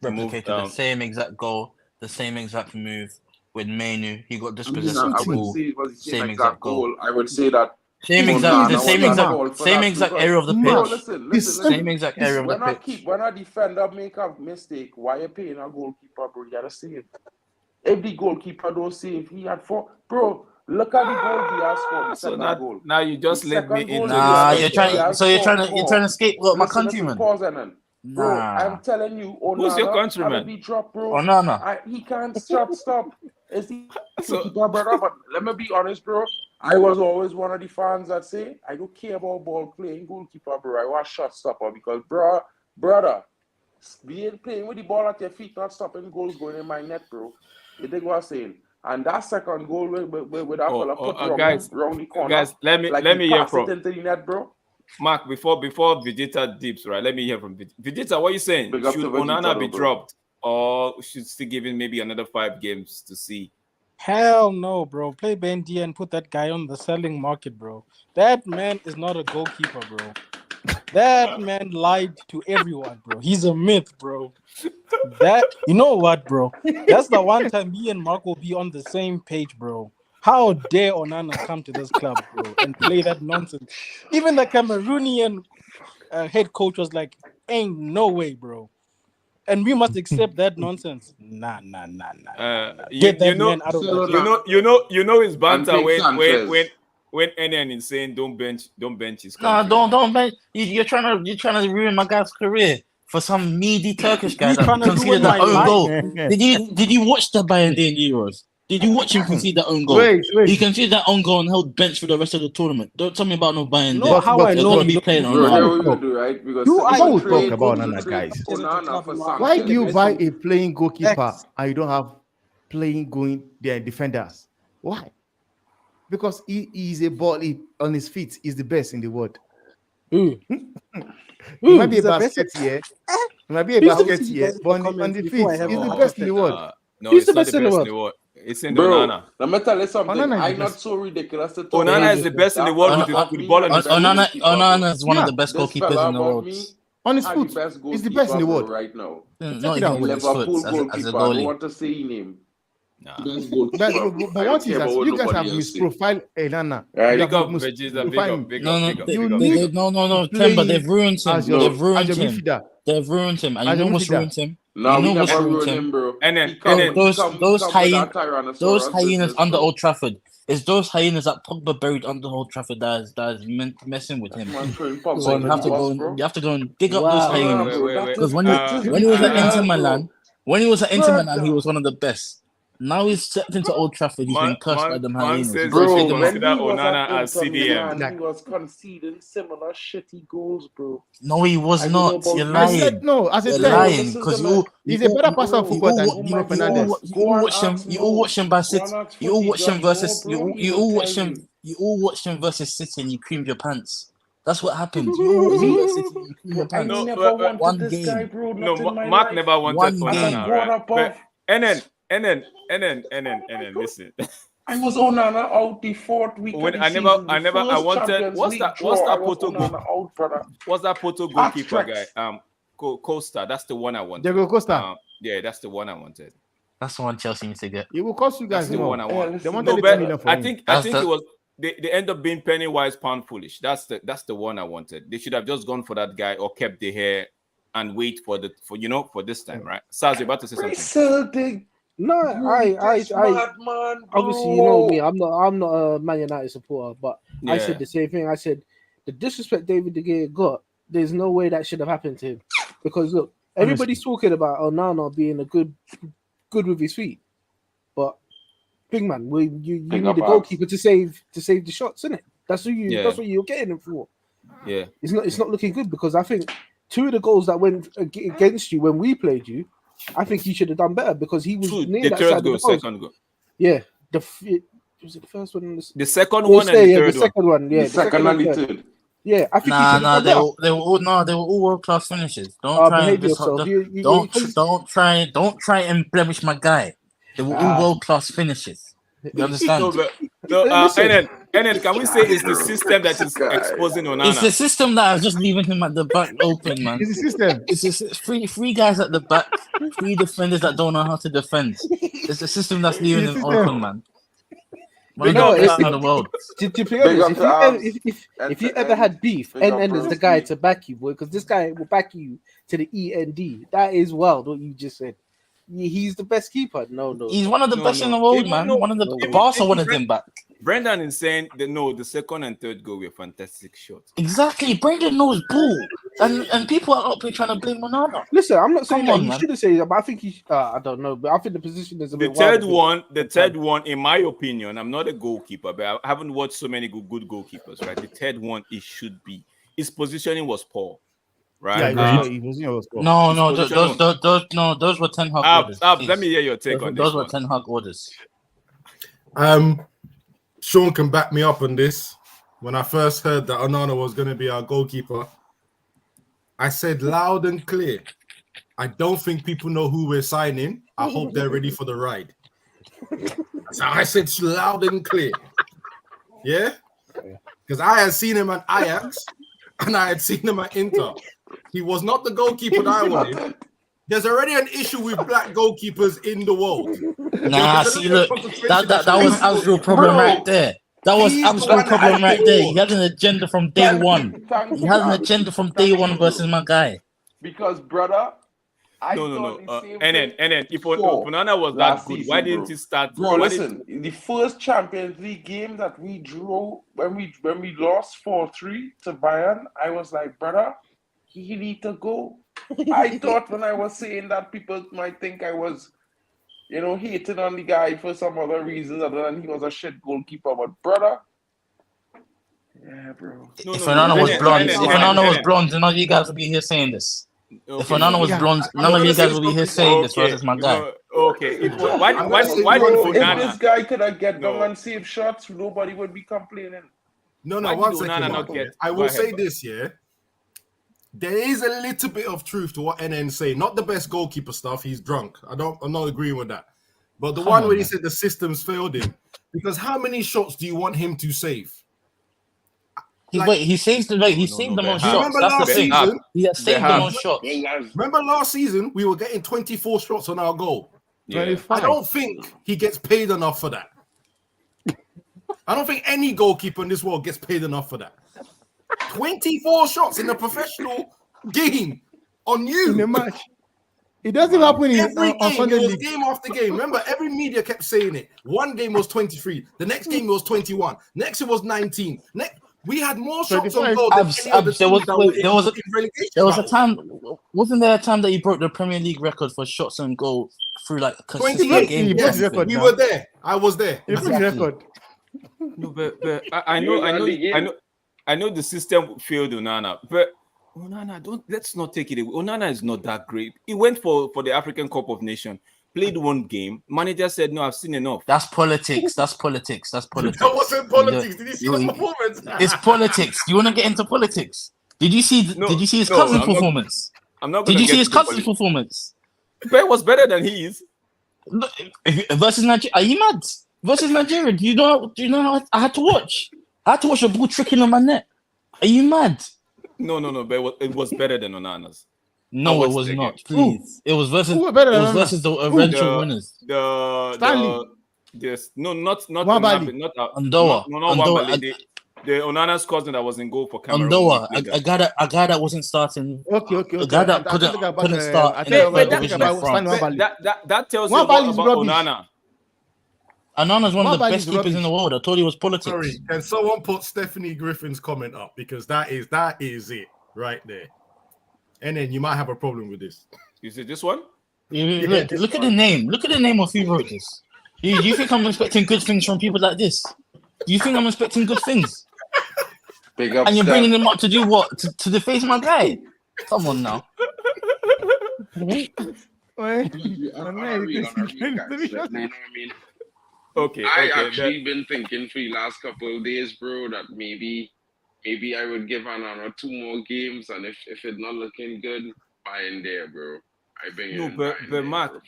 replicated the same exact goal, the same exact move with Mainoo. He got dispossessed of the ball. Same exact goal. I would say that Same exact, the same exact area of the Bro, pitch. listen. Same exact area of the When pitch. when a defender make a mistake, why you paying a goalkeeper, bro? You gotta save. If the goalkeeper don't save, he had 4. Bro, look at the goal he has scored. The So second goal. now you just The let me second in. goal Nah, he you're has trying. So you're scored trying to 4. scapegoat my Listen, countryman. pause and then. Bro, Nah. I'm telling you, Who's your Onana countryman? had to be dropped, bro. Onana. He can't stop. It's the So- keeper, brother. But let me be honest, bro. I was always one of the fans that say I don't care about ball playing goalkeeper, bro. I want shot stopper because, brother, playing with the ball at your feet, not stopping goals going in my net, bro. You think what I'm saying? And that second goal with that fella put round the corner. Guys, let me he hear passed from it into the net, bro. Mark before Vegeta dips, right? Let me hear from Vegeta. What are you saying? Big up Should to Vegeta, Onana be bro. dropped, or should still give him maybe another 5 games to see? Hell no, bro. Play Bendia and put that guy on the selling market, bro. That man is not a goalkeeper, bro. That man lied to everyone, bro. He's a myth, bro. You know what, bro? That's the one time me and Mark will be on the same page, bro. How dare Onana come to this club, bro, and play that nonsense? Even the Cameroonian head coach was like, ain't no way, bro. And we must accept that nonsense. Nah. Get that man out of the club. You know his banter And take Sanchez. when NN is saying don't bench his Nah, country. don't bench. You're trying to ruin my guy's career for some needy Turkish guy He's that trying to conceded ruin that my own life. goal. Did you watch the Bayern Day in Euros? Did you watch him concede that own goal? Wait. He conceded that own goal and held bench for the rest of the tournament. Don't tell me about no Bayern You Day. know how I They're know going to he be don't- playing Bro, on here that. we will do, right? Because You are Don't trade- talk about trade- Onana, trade guys. Onana for Sanchez. Why do you Listen. buy a playing goalkeeper and you don't have playing going their defenders? Why? Because he is a ball on his feet. He's the best in the world. Ooh. He might be He's a the best. basket here. He might be a Who's the basket best here, in the but on comments the before feet, I he's have the a best in the world. No, Who's it's the not best the in the best in world? the world. It's in Bro, Onana. let me tell you something. Onana is I'm the not best. so ridiculous to talk Onana about is the this. best in the That world fella with bought the me ball and in his the best goalkeeper, bro. Onana is one of Yeah. the best This goalkeepers fella in the bought world. me On his and the foot. best He's the best in the goalkeeper, world. bro, right now. Not it out. even with his foot Liverpool as a goalkeeper. I don't goalie. want to say his name. Nah. Best goalkeeper. But bro. one I don't thing is care that about you guys have nobody else say. misprofiled Elana. Right. You Big have up Vegeta, misprofiled him. big No, up. You big need up. no, playing Temba, they've ruined him. as your They've ruined him. midfielder. They've ruined him. And As you know a what's midfielder. ruined him? No, You we know what's never ruined ruined him? him, bro. And then- He come and then- with Those that hyenas Tyrannosaurus business, under bro. Old Trafford. It's those hyenas that Pogba buried under Old Trafford that is messing with him. Man, throwing Pogba So under the bus, bro. you have to go and dig up Wow. those Nah, hyenas. bro, Wait. that Because is- when that is he was at bad, Inter bro. Milan, he was Brother. one of the best. Now he's stepped into Old Trafford. He's been cursed by them Man hyenas. says Bro, you should when consider he was Onana at as Inter CDM. Milan, he was conceding similar shitty goals, bro. No, he was I don't know not. about You're you. I lying. said no, as a You're Bro, ten. lying this is because the man. He's a better passer of football than Oh Bruno my Fernandes. God. You Go all on, watch him. ask You all Mo. watch him by Go City. on, ask You all Footy watch him John versus. Mo, bro. He You will all tell watch him. you. You all watched him versus City and you creamed your pants. That's what happened. You all watched him versus City and you creamed your I pants. No, never but- wanted One this guy, game. bro. No, Not in my Mark life. never wanted One Onana, game. I was brought right? up But off. NN, listen. I was Onana out the 4th week When of the I season. wanted Champions what's League that draw, I was Porto Onana out, brother. what's that Porto goalkeeper guy? Abstracts. Costa. That's the one I wanted. Diego Costa. Yeah, that's the one I wanted. That's the one Chelsea needs to get. It will cost you That's guys the more. one I want. They wanted No, 80 but million for I him. think That's it was they end up being penny wise pound foolish. That's the one I wanted. They should have just gone for that guy or kept the hair and wait for this time, right? Saz, you're about to say something. Celtic. No, I Madman, obviously, you know me. I'm not a Man United supporter, but I Yeah. said the same thing. I said the disrespect David De Gea got. There's no way that should have happened to him, because look, everybody's talking about Onana being a good with his feet, but big man, you Big need up a goalkeeper to save the shots, isn't it? That's what you're getting him for. Yeah. It's not looking good, because I think 2 of the goals that went against you when we played you, I think he should have done better, because he was near The that third side goal, of the post. second goal. Yeah, was it the first one? The second one and the third the one. second one. Yeah, The second and the third. third. Yeah, I think he should Nah, have done they better. were all world class finishes. Don't try behave and just yourself. don't try and blemish my guy. They were all world class finishes. You understand? Listen. NN, can we say it's the system that is exposing Onana? It's the system that is just leaving him at the back open, man. It's a system. It's just three guys at the back, 3 defenders that don't know how to defend. It's the system that's leaving him open, man. One of No, the best in the world. To be Big honest, up to Abs. if you ever had beef, Big up NN is Bruce the guy Lee. to back you, boy, because this guy will back you to the END. That is wild, what you just said. He's the best keeper. No. He's one of the best in the world, man. One of the Barca wanted him back. Brendan is saying that no, the second and third goal were fantastic shots. Exactly. Brendan knows ball. And people are up here trying to blame Onana. Listen, I'm not saying Come that on, you man. shouldn't say that, but I think he. I don't know, but I think the position is a The bit. third one, in my opinion, I'm not a goalkeeper, but I haven't watched so many good goalkeepers. Right, the third one, it should be. His positioning was poor. Right. Yeah, he was No, those were Ten Hag orders. Let me hear your take on this. Those were Ten Hag orders. Sean can back me up on this. When I first heard that Onana was going to be our goalkeeper, I said loud and clear, I don't think people know who we're signing. I hope they're ready for the ride. So I said loud and clear. Yeah? Because I had seen him at Ajax and I had seen him at Inter. He was not the goalkeeper that I wanted. There's already an issue with black goalkeepers in the world. Nah, see, look, that was Ab's real problem right there. That was Ab's real problem right there. He had an agenda from day one. He had an agenda from day one versus my guy. Because, brother, No. And then if Onana was that good, why didn't he start? Bro, listen, the first Champions League game that we drew when we lost 4-3 to Bayern, I was like, brother, he need to go. I thought when I was saying that, people might think I was, hating on the guy for some other reasons other than he was a shit goalkeeper. But brother, yeah, bro. If Onana was blonde, none of you guys would be here saying this. Okay. If Onana was blonde, none of you guys would be here saying this versus my guy. Okay. Why did if this guy could have get down and save shots, nobody would be complaining. No, one second. I will say this, yeah. There is a little bit of truth to what NN say. Not the best goalkeeper stuff. He's drunk. I'm not agreeing with that. But the one where he said the systems failed him. Because how many shots do you want him to save? He saved the most shots. That's the thing. He has saved the most shots. Remember last season we were getting 24 shots on our goal. Yeah. I don't think he gets paid enough for that. I don't think any goalkeeper in this world gets paid enough for that. 24 shots in a professional game on you in a match. It doesn't happen in every game. Sunday It was league. game after game. Remember, every media kept saying it. One game was 23. The next game was 21. Next it was 19. We had more shots on goal than any other team. There was a time. Wasn't there a time that you broke the Premier League record for shots on goal through like consistent games? Yes, we were there. I was there. Record. No, but I know the system failed Onana, but Onana, let's not take it away. Onana is not that great. He went for the African Cup of Nations, played one game. Manager said, "No, I've seen enough." That's politics. That wasn't politics. Did you see the performance? It's politics. You want to get into politics? Did you see his cousin's performance? I'm not. Did you see his cousin's performance? But it was better than his. Versus Nigeria. Are you mad? Versus Nigeria. Do you know how I had to watch? I had to watch a ball tricking on my net. Are you mad? No. But it was better than Onana's. No, it was not. Please, it was versus. The eventual winners. Not Andoa. The Onana's cousin that was in goal for Cameroon. Andoa, a guy that wasn't starting. Okay. A guy that couldn't start in the third division of France. That tells you about Onana. Onana's one of the best keepers in the world. I told you it was politics. Sorry, can someone put Stephanie Griffin's comment up, because that is it right there. And then you might have a problem with this. You see this one? Look at the name. Look at the name of who wrote this. You think I'm expecting good things from people like this? Do you think I'm expecting good things? And you're bringing them up to do what? To deface my guy? Come on now. Okay. I actually been thinking for the last couple of days, bro, that maybe I would give Onana 2 more games, and if it's not looking good, buy in there, bro. But Mark,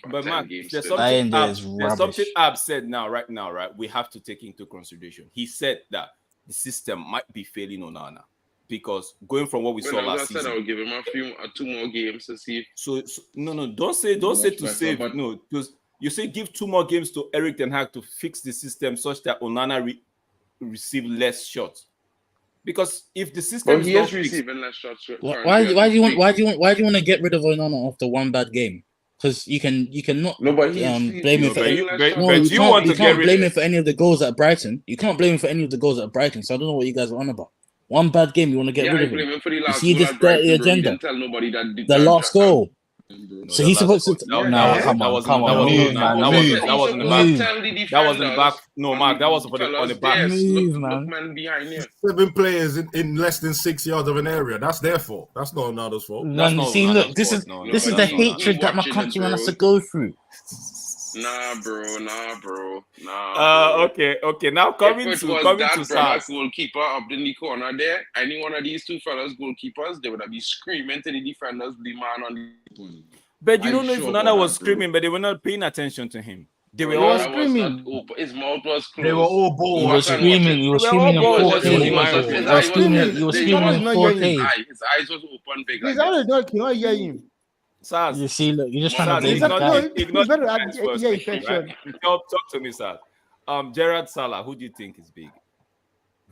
there's something Ab said right now, right? We have to take into consideration. He said that the system might be failing Onana because going from what we saw last season. I said I would give him 2 more games to see. So no, don't say to save. No, because You say give 2 more games to Erik ten Hag to fix the system such that Onana receive less shots. Because if the system he is receiving less shots. Why do you want to get rid of Onana after one bad game? Because you cannot blame him for you can't blame him for any of the goals at Brighton. You can't blame him for any of the goals at Brighton. So I don't know what you guys are on about. One bad game, you want to get rid of him. You see this dirty agenda. Tell nobody that the last goal. So he's supposed to. No, come on. That wasn't the back. No, Mark, that was on the back. Man behind you. 7 players in less than 6 yards of an area. That's their fault. That's not Ronaldo's fault. See, look, this is the hatred that my countryman has to go through. Nah, bro. Okay. Now coming to Sars. Goalkeeper up in the corner there. Any one of these 2 fellas goalkeepers, they would be screaming to the defenders, the man on the. But you don't know if Onana was screaming, but they were not paying attention to him. They were all screaming. His mouth was closed. They were all bold. He was screaming in 4K. He was screaming in 4K. His eyes was open big. His eyes cannot hear him. Sars, you see, look, you're just trying to talk to me, Sars. Gerard Salah, who do you think is big?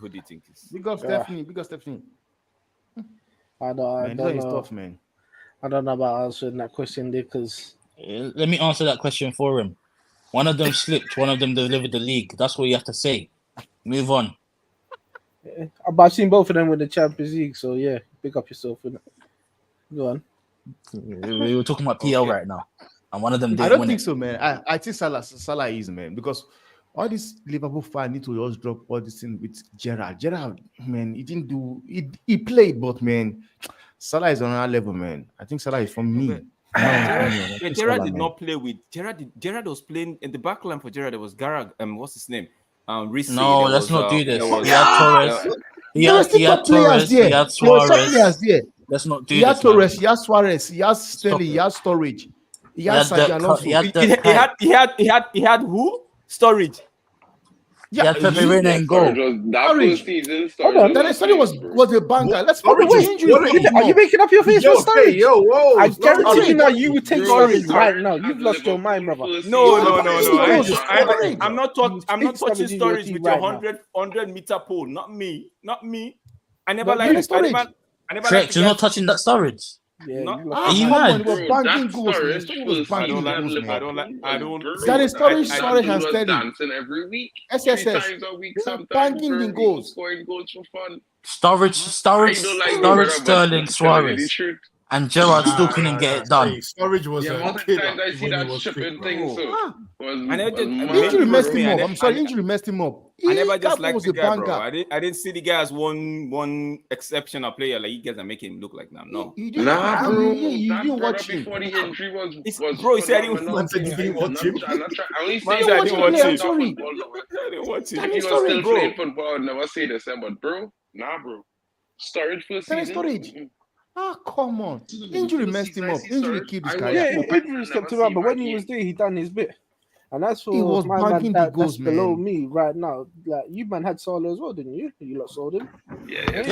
Big up Stephanie. I don't know. Tough, man. I don't know about answering that question because let me answer that question for him. One of them slipped, one of them delivered the league. That's what you have to say. Move on. But I've seen both of them with the Champions League, so yeah, pick up yourself. Go on. We were talking about PL right now, and one of them didn't I don't win think it. so, man. I think Salah is, man, because all these Liverpool fans need to just drop all this thing with Gerrard. Gerrard, man, he didn't do. He played, but man, Salah is on our level, man. I think Salah is from me. Gerrard did not play with Gerrard was playing in the back line for Gerrard. There was Garag. What's his name? Reece. No, let's not do this. He had Torres. He had Torres. He had Suarez. Let's not do this. He had Torres. He had Suarez. He had Sterling. He had Storage. He had Sergio Alonso. He had who? Storage. Yeah, he had Pepe Reina in goal. Hold on, that Sterling was a banker. Let's are you making up your face for Storage? Whoa! I guarantee you now you would take Storage right now. You've lost your mind, brother. No. I'm not touching Storage with your 100-meter pole. Not me. I never liked Storage. Correct, you're not touching that Storage. Yeah, are you mad? Banking goals. I don't like. That is Storage and Sterling dancing every week. SSS. Banking in goals. Scoring goals for fun. Storage, Sterling, Suarez. And Gerrard still couldn't get it done. Storage was I see that shipping thing. Injury messed him up. I'm sorry, injury messed him up. I never just liked the guy, bro. I didn't see the guy as one exceptional player. Like you guys are making him look like now. No. Nah, bro. You didn't watch him. Before the injury was bro, he said he didn't watch him. I didn't watch him. If he was still playing football, I'd never say the same. But bro, bro. Storage for season. Storage. Come on. Injury messed him up. Injury killed his career. Yeah, injury kept him up, but when he was there, he done his bit. And that's for he was my man the goals, that's below me right now. Like you man had Salah as well, didn't you? You lot sold him. Yeah.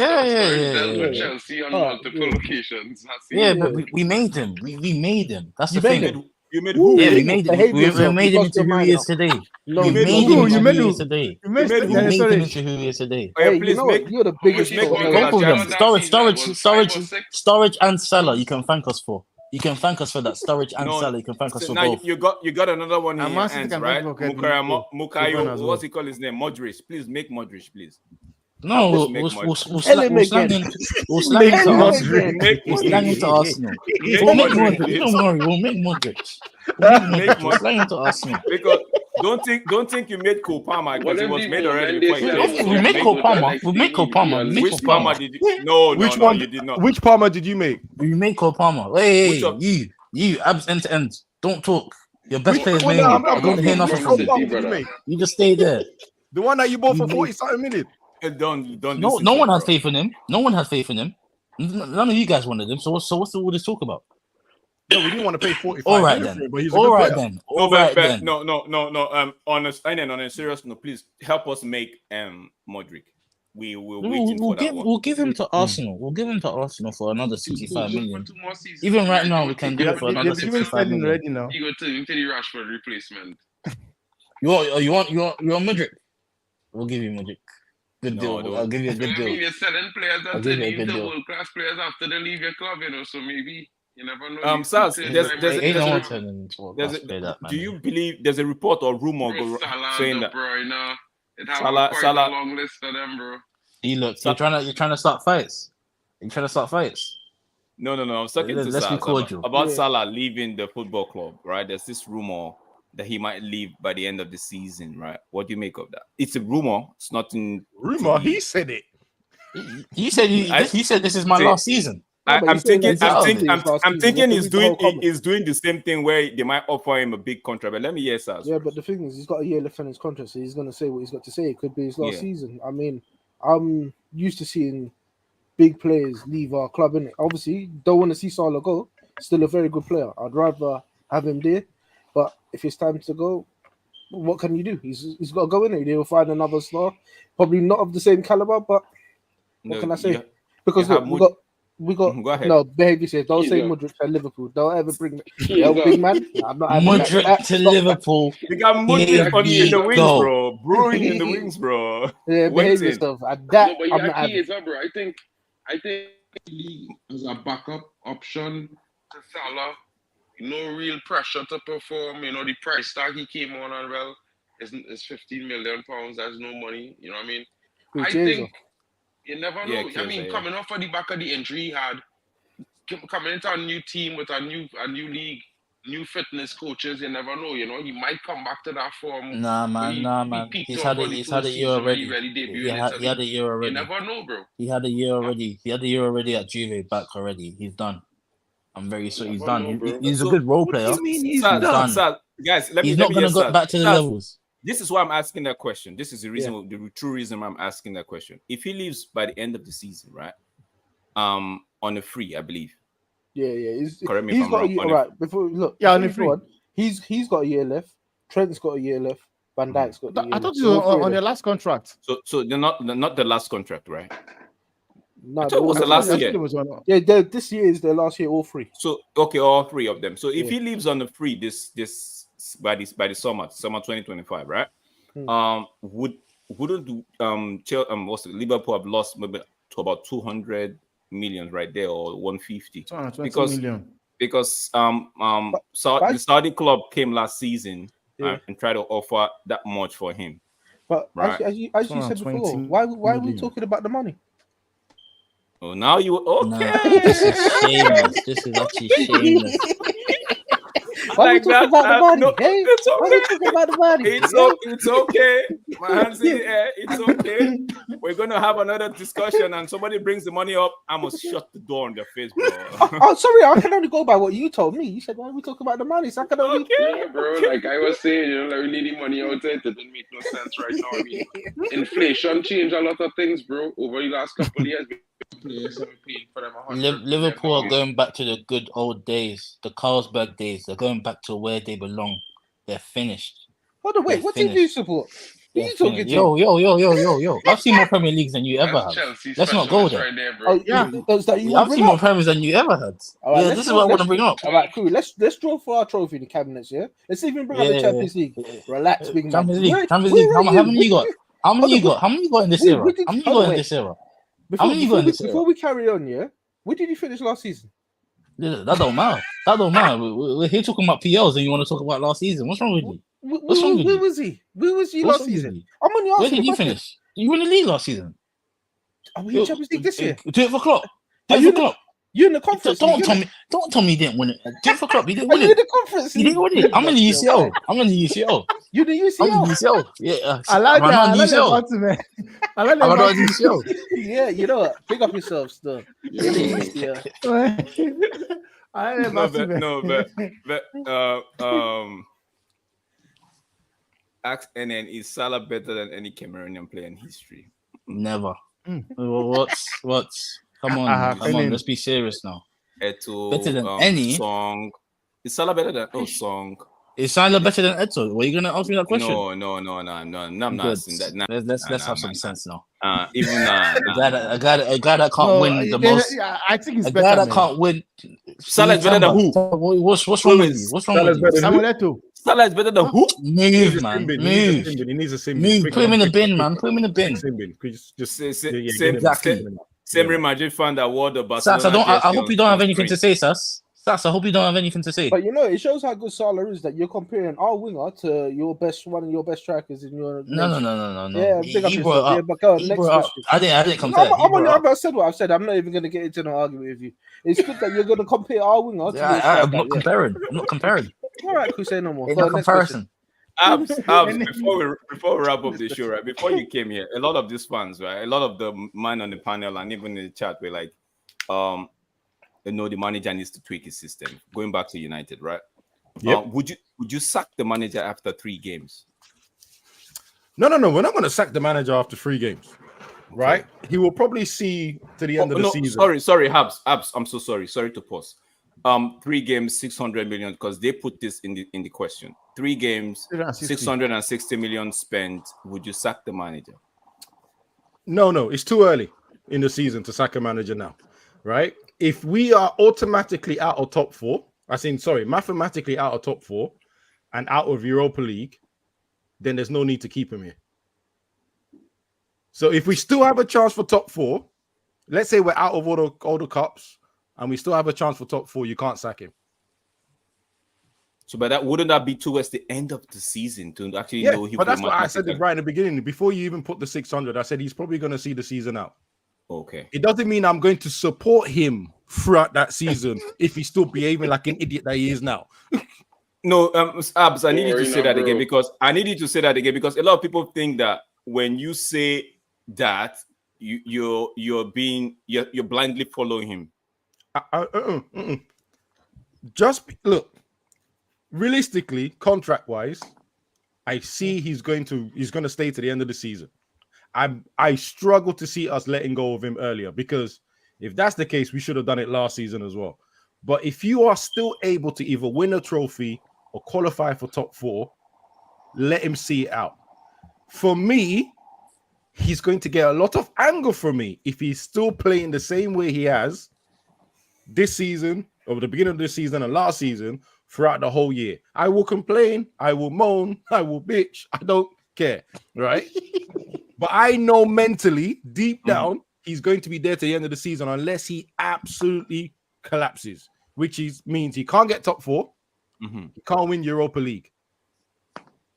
Chelsea on multiple occasions. Yeah, but we made him. We made him. That's the thing. You made who? Yeah, we made him. We made him into who he is today. We made him into who he is today. We made him into who he is today. Hey, you know what? You're the biggest. Go for them. Storage and Salah. You can thank us for. You can thank us for that. Storage and Salah. You can thank us for both. You got another one here, right? Mukayo. What's he call his name? Modric. Please make Modric, please. No, we'll slang into Arsenal. We'll make Modric. Don't worry, we'll make Modric. We'll slang into Arsenal. Because don't think you made Cole Palmer because it was made already before. We made Cole Palmer. Which Palmer did you? No, you did not. Which Palmer did you make? We made Cole Palmer. Hey, you abs end to end. Don't talk. Your best player is made. I don't hear nothing from you. You just stay there. The one that you bought for 40-something million. Don't. No one has faith in him. No one has faith in him. None of you guys wanted him. So what's all this talk about? No, we didn't want to pay 45. All right then. But he's a all good right player. then. No. On a serious note, please help us make Modric. we're waiting for that one. We'll give him to Arsenal. We'll give him to Arsenal for another 65 million. For 2 more seasons. Even right now, we can give it for They've another given 65 Sterling million. already now. You go to the Rashford replacement. You want Madrid? We'll give you Madrid. Good deal. I'll give you a good I deal. mean, you're selling players I'll that give you a leave good the deal. world-class players after they leave your club, you know, so maybe you never know. Saz, Ain't no one turning into a class player that, man. do you believe there's a report or rumor Salah, saying De that Bruyne, it have Salah- quite Salah- a long list of them, bro. Look, you're trying to start fights. You're trying to start fights. No, I'm talking to Let's be Saz cordial. about Salah leaving the football club, right? There's this rumor that he might leave by the end of the season, right? What do you make of that? It's a rumor. It's not in Rumor, he said it. He said this is my last season. I'm thinking he's doing comment. he's doing the same thing where they might offer him a big contract. But let me hear Saz. Yeah, but the thing is, he's got a year left on his contract, so he's going to say what he's got to say. It could be his last Yeah. season. I mean, I'm used to seeing big players leave our club, innit? Obviously, don't want to see Salah go. Still a very good player. I'd rather have him there. But if it's time to go, what can you do? He's got to go in it. He'll find another star, probably not of the same caliber. But what can I say? Because look, we got Go ahead. no behavior says don't say Yeah. Madrid to Liverpool. Don't ever bring me. Yeah. Big man. I'm not having Madrid that. to Stop. Liverpool. They got Madrid Here on in the we wings, go. bro. Brewing in the wings, bro. Yeah, behavior Waiting. stuff. And that No, but I'm yeah, not key having. is up, bro. I think league as a backup option to Salah. No real pressure to perform. You know, the price tag he came on and well is 15 million pounds. That's no money. You know what I mean? I think you never know. Yeah, I mean, Chiesa, coming off of the back of the injury he had, coming into a new team with a new league, new fitness coaches, you never know. You know, he might come back to that form. Nah, man. He's had a year already. He had a year already. You never know, bro. He had a year already. He had a year already at Juve back already. He's done. I'm very sure he's done. He's a good role player. What do you mean he's done? Guys, He's not going to go back to the levels. This is why I'm asking that question. This is the reason, the true reason why I'm asking that question. If he leaves by the end of the season, right? On a free, I believe. Yeah. Correct me if He's I'm got wrong. a year. Right, before look. Yeah, before on a you free. go on, He's got a year left. Trent's got a year left. Van Dijk's got a year I thought left. you were on their last contract. So they're not the last contract, right? No, I thought it was the last year. Yeah, this year is their last year, all three. So okay, all three of them. So if he leaves on the free this by the summer 2025, right? Wouldn't Liverpool have lost maybe to about 200 million right there, or 150? Because the Saudi club came last season and tried to offer that much for him. But right? as you said before, why are we talking about the money? Oh, now you okay? Nah, this is shameless. This is actually shameless. Why are we talking about the money? No, Hey? it's okay. Why are we talking about the money? It's okay. My hands in the air. It's okay. We're gonna have another discussion, and somebody brings the money up. I must shut the door on their face, bro. Sorry, I can only go by what you told me. You said, why are we talking about the money? So I can only. Yeah, bro. Like I was saying, you know, like we need the money out there. It doesn't make no sense right now. I mean, inflation changed a lot of things, bro. Over the last couple of years, players have been paying for them. Liverpool are going back to the good old days, the Carlsberg days. They're going back to where they belong. They're finished. Hold on, wait. What team do you support? Who you talking to? Yo. I've seen more Premier Leagues than you ever have. Chelsea's Let's not go there. right there, bro. Oh yeah, I've seen more Premiers than you ever had. All right, This is what I want to bring up. All right, cool. Let's draw for our trophy in the cabinets. Yeah, let's even bring up the Champions League. Relax, big man. Champions League. How many you got? How many you got in this era? How many you got in this era? Before we carry on, yeah, where did you finish last season? That don't matter. We're here talking about PLs, and you want to talk about last season? What's wrong with you? What's wrong with you? Where was he? Where was he last season? I'm only asking. Where did you finish? You won the league last season. Are we in Champions League this year? Do it for Klopp. You're in the conference. Don't tell me you didn't win it. Do it for Klopp. You didn't win Are you in it. the conference? You didn't win it. I'm in the UCL. You're the UCL. I'm in the UCL. Yeah. I like that. I like the UCL. Yeah, you know what? Pick up yourself, still. Yeah. Ask NN, is Salah better than any Cameroonian player in history? Never. What's? Come on. Let's be serious now. Eto, better than any Song. Is Salah better than Song? Is Salah better than Eto? Were you gonna ask me that question? No, I'm not Good. asking that. Nah, Let's have some sense now. Even A guy that can't No, win the most. yeah, I think it's A better. guy that Man. can't win. Salah is better than who? What's wrong with you? What's wrong with you? Samuel Eto'o. Salah is better than who? Move, man. He Move. needs a sin bin. Move. Quick, Put him in the quick, bin, quick, man. quick. Put him in the bin. Sin bin. Just Yeah, same, exactly. same Real Madrid fan that wore the Barcelona. Sats, I jersey hope you don't have on anything to screen. say, Sats. Sats, I hope you don't have anything to say. But you know, it shows how good Salah is that you're comparing our winger to one of your best strikers in your. No. Yeah, He big up brought yourself. up. Yeah, but go on, He next brought up. question. I didn't compare. I've said what I've said. I'm not even going to get into an argument with you. It's good that you're going to compare our winger to your I'm striker. not comparing. I'm not comparing. All right, Chris, say no more. Ain't Go no on, next question. comparison. Abs, before we wrap up the show, right? Before you came here, a lot of these fans, right? A lot of the man on the panel and even in the chat were like, you know, the manager needs to tweak his system. Going back to United, right? Yep. Would you sack the manager after 3 games? No. We're not going to sack the manager after 3 games, right? Okay. He will probably see to the end of the season. Sorry, Habs. I'm so sorry. Sorry to pause. 3 games, 600 million, because they put this in the question. 3 games, 660 million spent. Would you sack the manager? No. It's too early in the season to sack a manager now, right? If we are automatically out of top 4, mathematically out of top 4 and out of Europa League, then there's no need to keep him here. So if we still have a chance for top 4, let's say we're out of all the cups and we still have a chance for top 4, you can't sack him. So, but wouldn't that be towards the end of the season to actually know he? But that's what I said right in the beginning. Before you even put the 600, I said he's probably going to see the season out. Okay. It doesn't mean I'm going to support him throughout that season if he's still behaving like an idiot that he is now. No, Abs, I need you to say that again because a lot of people think that when you say that you're blindly following him. Just look, realistically, contract-wise, I see he's going to stay to the end of the season. I struggle to see us letting go of him earlier because if that's the case, we should have done it last season as well. But if you are still able to either win a trophy or qualify for top 4, let him see it out. For me, he's going to get a lot of anger from me if he's still playing the same way he has this season, or the beginning of this season and last season, throughout the whole year. I will complain, I will moan, I will bitch. I don't care, right? But I know mentally, deep down, he's going to be there to the end of the season unless he absolutely collapses, which means he can't get top 4, he can't win Europa League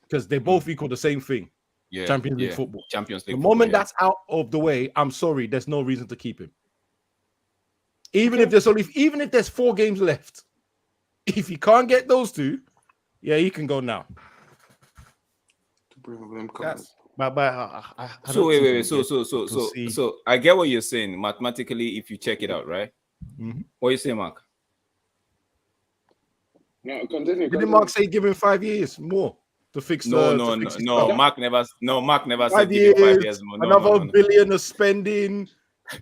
because they both equal the same thing. Yeah, Champions League football. Champions League. The moment that's out of the way, I'm sorry, there's no reason to keep him. Even if there's 4 games left, if he can't get those 2, yeah, he can go now. To bring them So wait. So I get what you're saying. Mathematically, if you check it out, right? What you say, Mark? No, continue. Didn't Mark say give him 5 years more to fix? No. Mark never said give him 5 years more. Another billion of spending.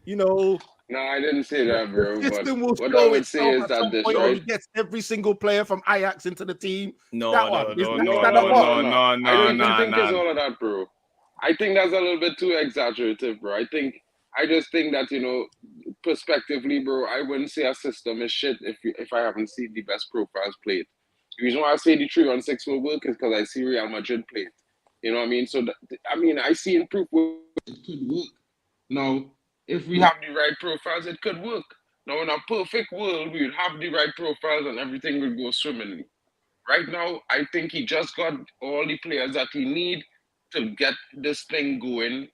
You know. No, I didn't say that, bro. But what I would say is that this, right? He gets every single player from Ajax into the team. No. I don't even think it's all of that, bro. I think that's a little bit too exaggerative, bro. I just think that, you know, prospectively, bro, I wouldn't say a system is shit if I haven't seen the best profiles played. The reason why I say the 3-1-6 will work is because I see Real Madrid play it. You know what I mean? So, I see in proof it could work. Now, if we have the right profiles, it could work. Now, in a perfect world, we would have the right profiles and everything would go swimmingly. Right now, I think he just got all the players that we need to get this thing going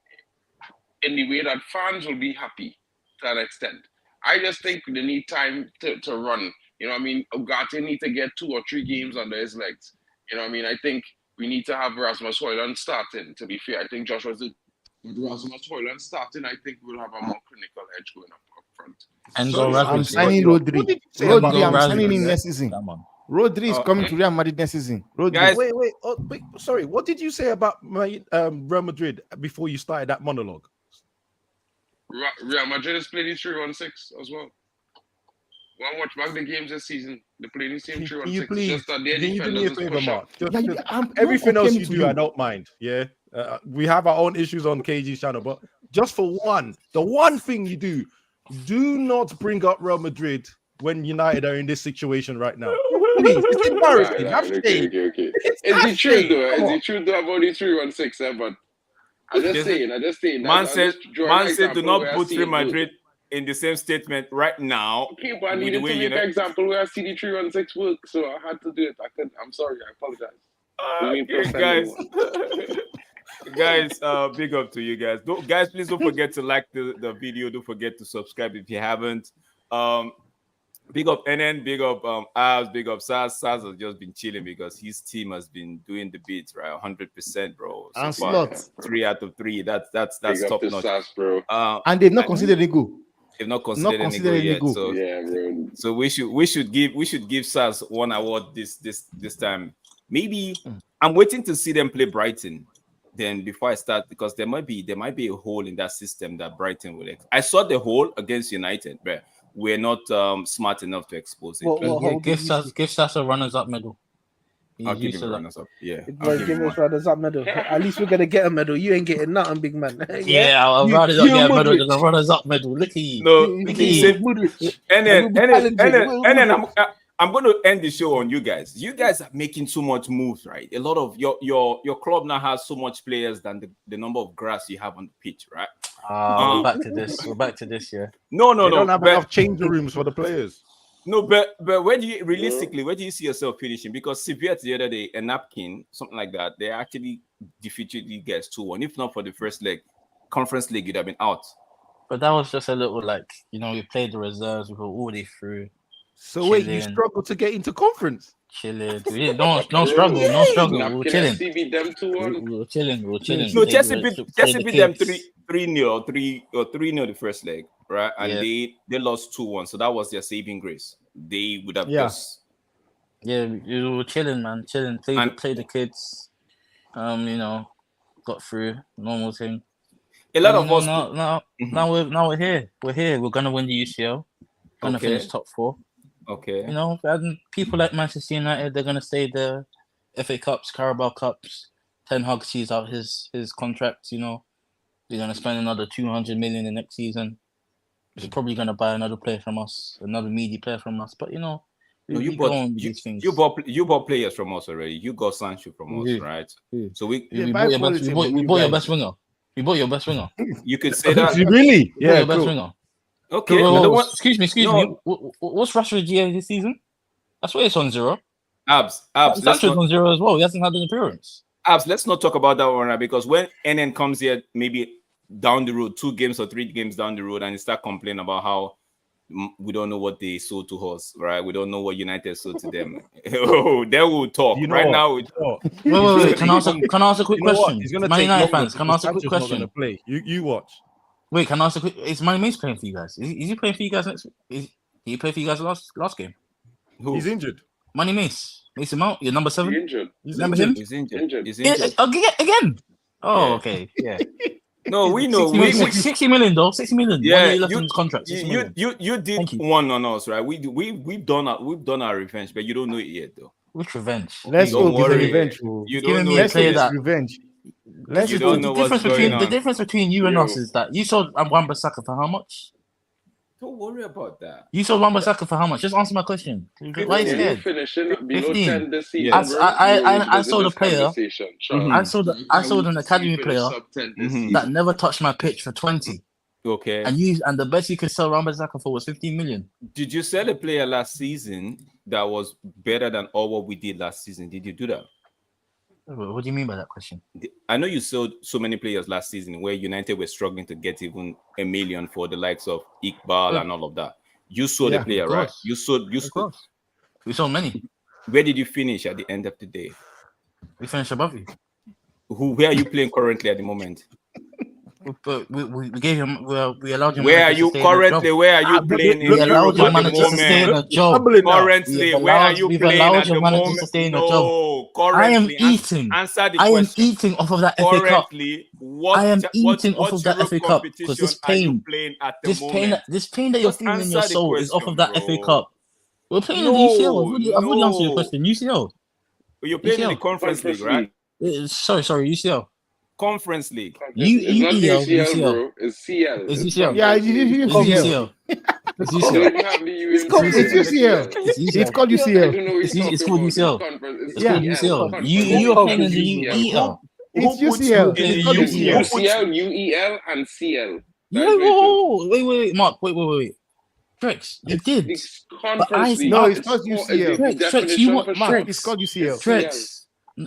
in the way that fans will be happy to an extent. I just think they need time to run. You know what I mean? Ugarte need to get 2 or 3 games under his legs. You know what I mean? I think we need to have Rasmus Højlund starting, to be fair. I think Joshua did. With Rasmus Højlund starting, I think we'll have a more clinical edge going up front. And I'm signing Rodri. I'm signing him next season. Rodri is coming to Real Madrid next season. Guys, wait. Sorry, what did you say about Real Madrid before you started that monologue? Real Madrid has played 3-1-6 as well. Go and watch back the games this season. They play the same Can 3-on-6. you It's please? just that their Can you do me a defenders is favor, push up. Mark? Just, Yeah, I'm not everything else complaining you to do, you. I don't mind. Yeah, we have our own issues on KG's channel, but just for the one thing you do not bring up Real Madrid when United are in this situation right now. Please, it's embarrassing. Right, okay. Is the truth though? Is the truth though about the 3-1-6? But I'm just saying. Man said, do not put Real Madrid Madrid in the same statement right now. Okay, but I needed to make an example where I see the 3-1-6 work, so I had to do it. I'm sorry. I apologize. Guys, big up to you guys. Guys, please don't forget to like the video. Don't forget to subscribe if you haven't. Big up NN, big up Abs, big up Saz. Saz has just been chilling because his team has been doing the beats, right? 100%, bro. So And far, slots. 3 out of 3. That's big top up to notch, Saz, bro. And they've not considered any goal. They've not considered any goal yet. So yeah, bro. So we should give Saz one award this time. Maybe I'm waiting to see them play Brighton. Then before I start, because there might be a hole in that system that Brighton will. I saw the hole against United, but we're not smart enough to expose it. Give Saz a runners-up medal. I'll give him a runners-up. Yeah, Give us runners-up medal. At least we're gonna get a medal. You ain't getting nothing, big man. Yeah, I'll rather not get a medal than a runners-up medal. Look at you. No, look at you. And then I'm going to end the show on you guys. You guys are making so much moves, right? A lot of your club now has so much players than the number of grass you have on the pitch, right? We're back to this. We're back to this, yeah. No. They don't have enough changing rooms for the players. No, but where do you see yourself finishing? Because Sevilla the other day, a napkin, something like that, they actually defeated you guys 2-1. If not for the first leg, conference league, you'd have been out. But that was just a little we played the reserves, we were already through. So wait, you struggled to get into conference? Chilling. No struggle. We were chilling. We were chilling. No, Chelsea beat them 3-0 the first leg, right? And they lost 2-1. So that was their saving grace. They would have just we were chilling, man. Chilling. Played the kids. Got through. Normal thing. A lot of us now we're here. We're gonna win the UCL. Gonna finish top 4. Okay. And people like Manchester United, they're gonna stay the FA Cups, Carabao Cups. Ten Hag sees out his contract. They're gonna spend another 200 million the next season. They're probably gonna buy another player from us, another meaty player from us. But you bought players from us already. You got Sancho from us, right? So we bought your best winger. We bought your best winger. You could say that. Really? Yeah, your best winger. Okay. Excuse me. What's Rashford GA this season? That's why it's on 0. Abs. Sancho's on 0 as well. He hasn't had an appearance. Abs, let's not talk about that one right, because when NN comes here, maybe down the road, 2 games or 3 games down the road, and they start complaining about how we don't know what they sold to us, right? We don't know what United sold to them. They will talk. Right now, wait. Can I ask a quick question? Man United fans, can I ask a quick question? You watch. Wait, can I ask a quick? Is Manny Mace playing for you guys? Is he playing for you guys next? Did he play for you guys last game? Who? He's injured. Manny Mace. Mason Mount, you're number 7. He's injured. He's injured. Again. Oh, okay. Yeah. No, we know. 60 million though. 60 million. Yeah, 1 year left in his contract. You did one on us, right? We've done our revenge, but you don't know it yet, though. Which revenge? Let's hope it's a revenge. You don't know Let's say that revenge. The difference between you and us is that you sold Wan-Bissaka for how much? Don't worry about that. You sold Wan-Bissaka for how much? Just answer my question. Why are you scared? Finishing below 10 this season. Yes. I sold a player. I sold an academy player that never touched my pitch for 20. Okay. And the best you could sell Wan-Bissaka for was 15 million. Did you sell a player last season that was better than all what we did last season? Did you do that? What do you mean by that question? I know you sold so many players last season where United were struggling to get even $1 million for the likes of Iqbal and all of that. You sold a player, right? You sold. We sold many. Where did you finish at the end of the day? We finished above you. Where are you playing currently at the moment? But we gave him. We allowed him. Where are you currently? Where are you playing in We allowed Europe your at the manager to stay in moment? a job. Currently, where are you We've playing allowed at your the manager moment? to stay in a No, job. currently. I am eating. Answer the I am question. eating off of that FA Cup. Currently, I am eating off what of that Europe FA Cup because competition this are you pain, playing at the this moment? pain that you're Just feeling in your answer the soul is off of question, that FA bro. Cup. We're playing in the UCL. I've already answered your No. question. UCL. You're playing in the UCL. Conference League, right? Sorry, UCL. Conference League. It's not UEL, UCL, bro. It's CL. It's UCL. Yeah, It's UCL. It's They UCL. even have the It's called UCL. It's It's UCL. called I UCL. don't know what you're It's talking called about. UCL. Conference. It's called UCL. Conference You are League. playing in the UEL. It's Who puts UCL. you in It's called the UCL. UCL, UEL, and CL. Yeah, That's what whoa, wait, Mark, wait. Drex, you did. it's But I Conference League. No, it's called UCL. The Drex, you want definition for It's called UCL.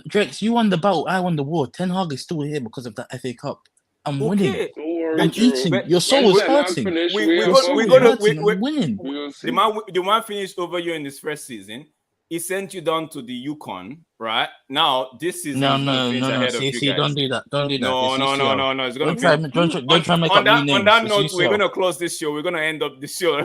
Drex, you won the battle, I won the war. Ten Hag is still here because of that FA Cup. I'm winning. Okay. Don't worry, I'm bro. eating. Your soul is hurting. We're winning. The man finished over you in his first season. He sent you down to the Yukon, right? Now this season he's gonna finish ahead of you guys. Don't do that. Don't do that. No. It's gonna don't try make up new names. On that note, we're gonna close this show. We're gonna end up the show.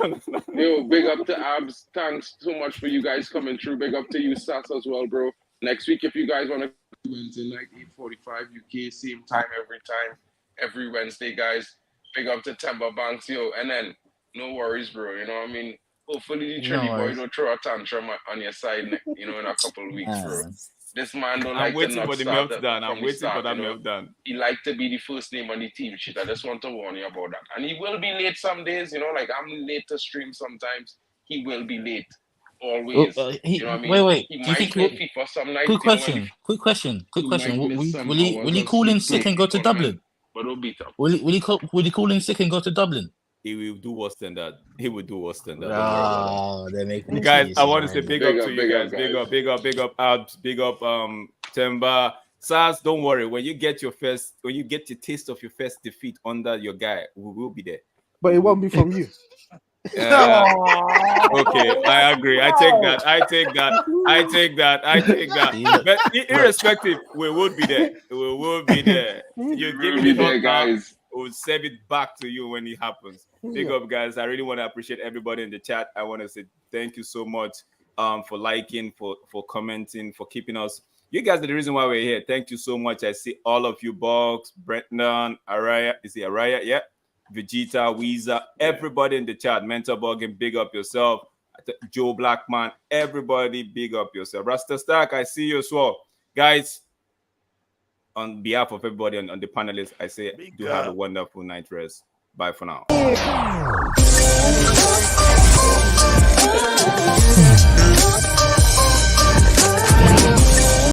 Yo, big up to Abs. Thanks so much for you guys coming through. Big up to you, Sats, as well, bro. Next week, if you guys want to Wednesday night, 8:45 UK, same time, every Wednesday, guys. Big up to Temba Banks, yo. And then, no worries, bro. You know what I mean? Hopefully, the Trinity boy don't throw a tantrum on your side, you know, in a couple of weeks, bro. This man don't like to not start meltdown. I'm waiting for that meltdown. He like to be the first name on the team sheet. I just want to warn you about that. And he will be late some days, you know, like I'm late to stream sometimes. He will be late. Always. You know what I mean? Wait. He Do you think might FIFA some nights. Quick question. Will he call in sick and go to Dublin? But don't beat up. Will he call in sick and go to Dublin? He will do worse than that. They're making guys, I want to say big up to you guys. Big up, Abs. Big up, Temba. Saz, don't worry. When you get your taste of your first defeat under your guy, we will be there. But it won't be from you. Okay, I agree. I take that. But irrespective, we will be there. You give me the guys. We'll save it back to you when it happens. Big up, guys. I really want to appreciate everybody in the chat. I want to say thank you so much for liking, for commenting, for keeping us. You guys are the reason why we're here. Thank you so much. I see all of you, Box, Brendan, Araya. Is it Araya? Yeah. Vegeta, Weezer, everybody in the chat. Mentor Boggin, big up yourself. Joe Blackman, everybody, big up yourself. Rasta Stack, I see you as well. Guys, on behalf of everybody on the panelists, I say do have a wonderful night rest. Bye for now.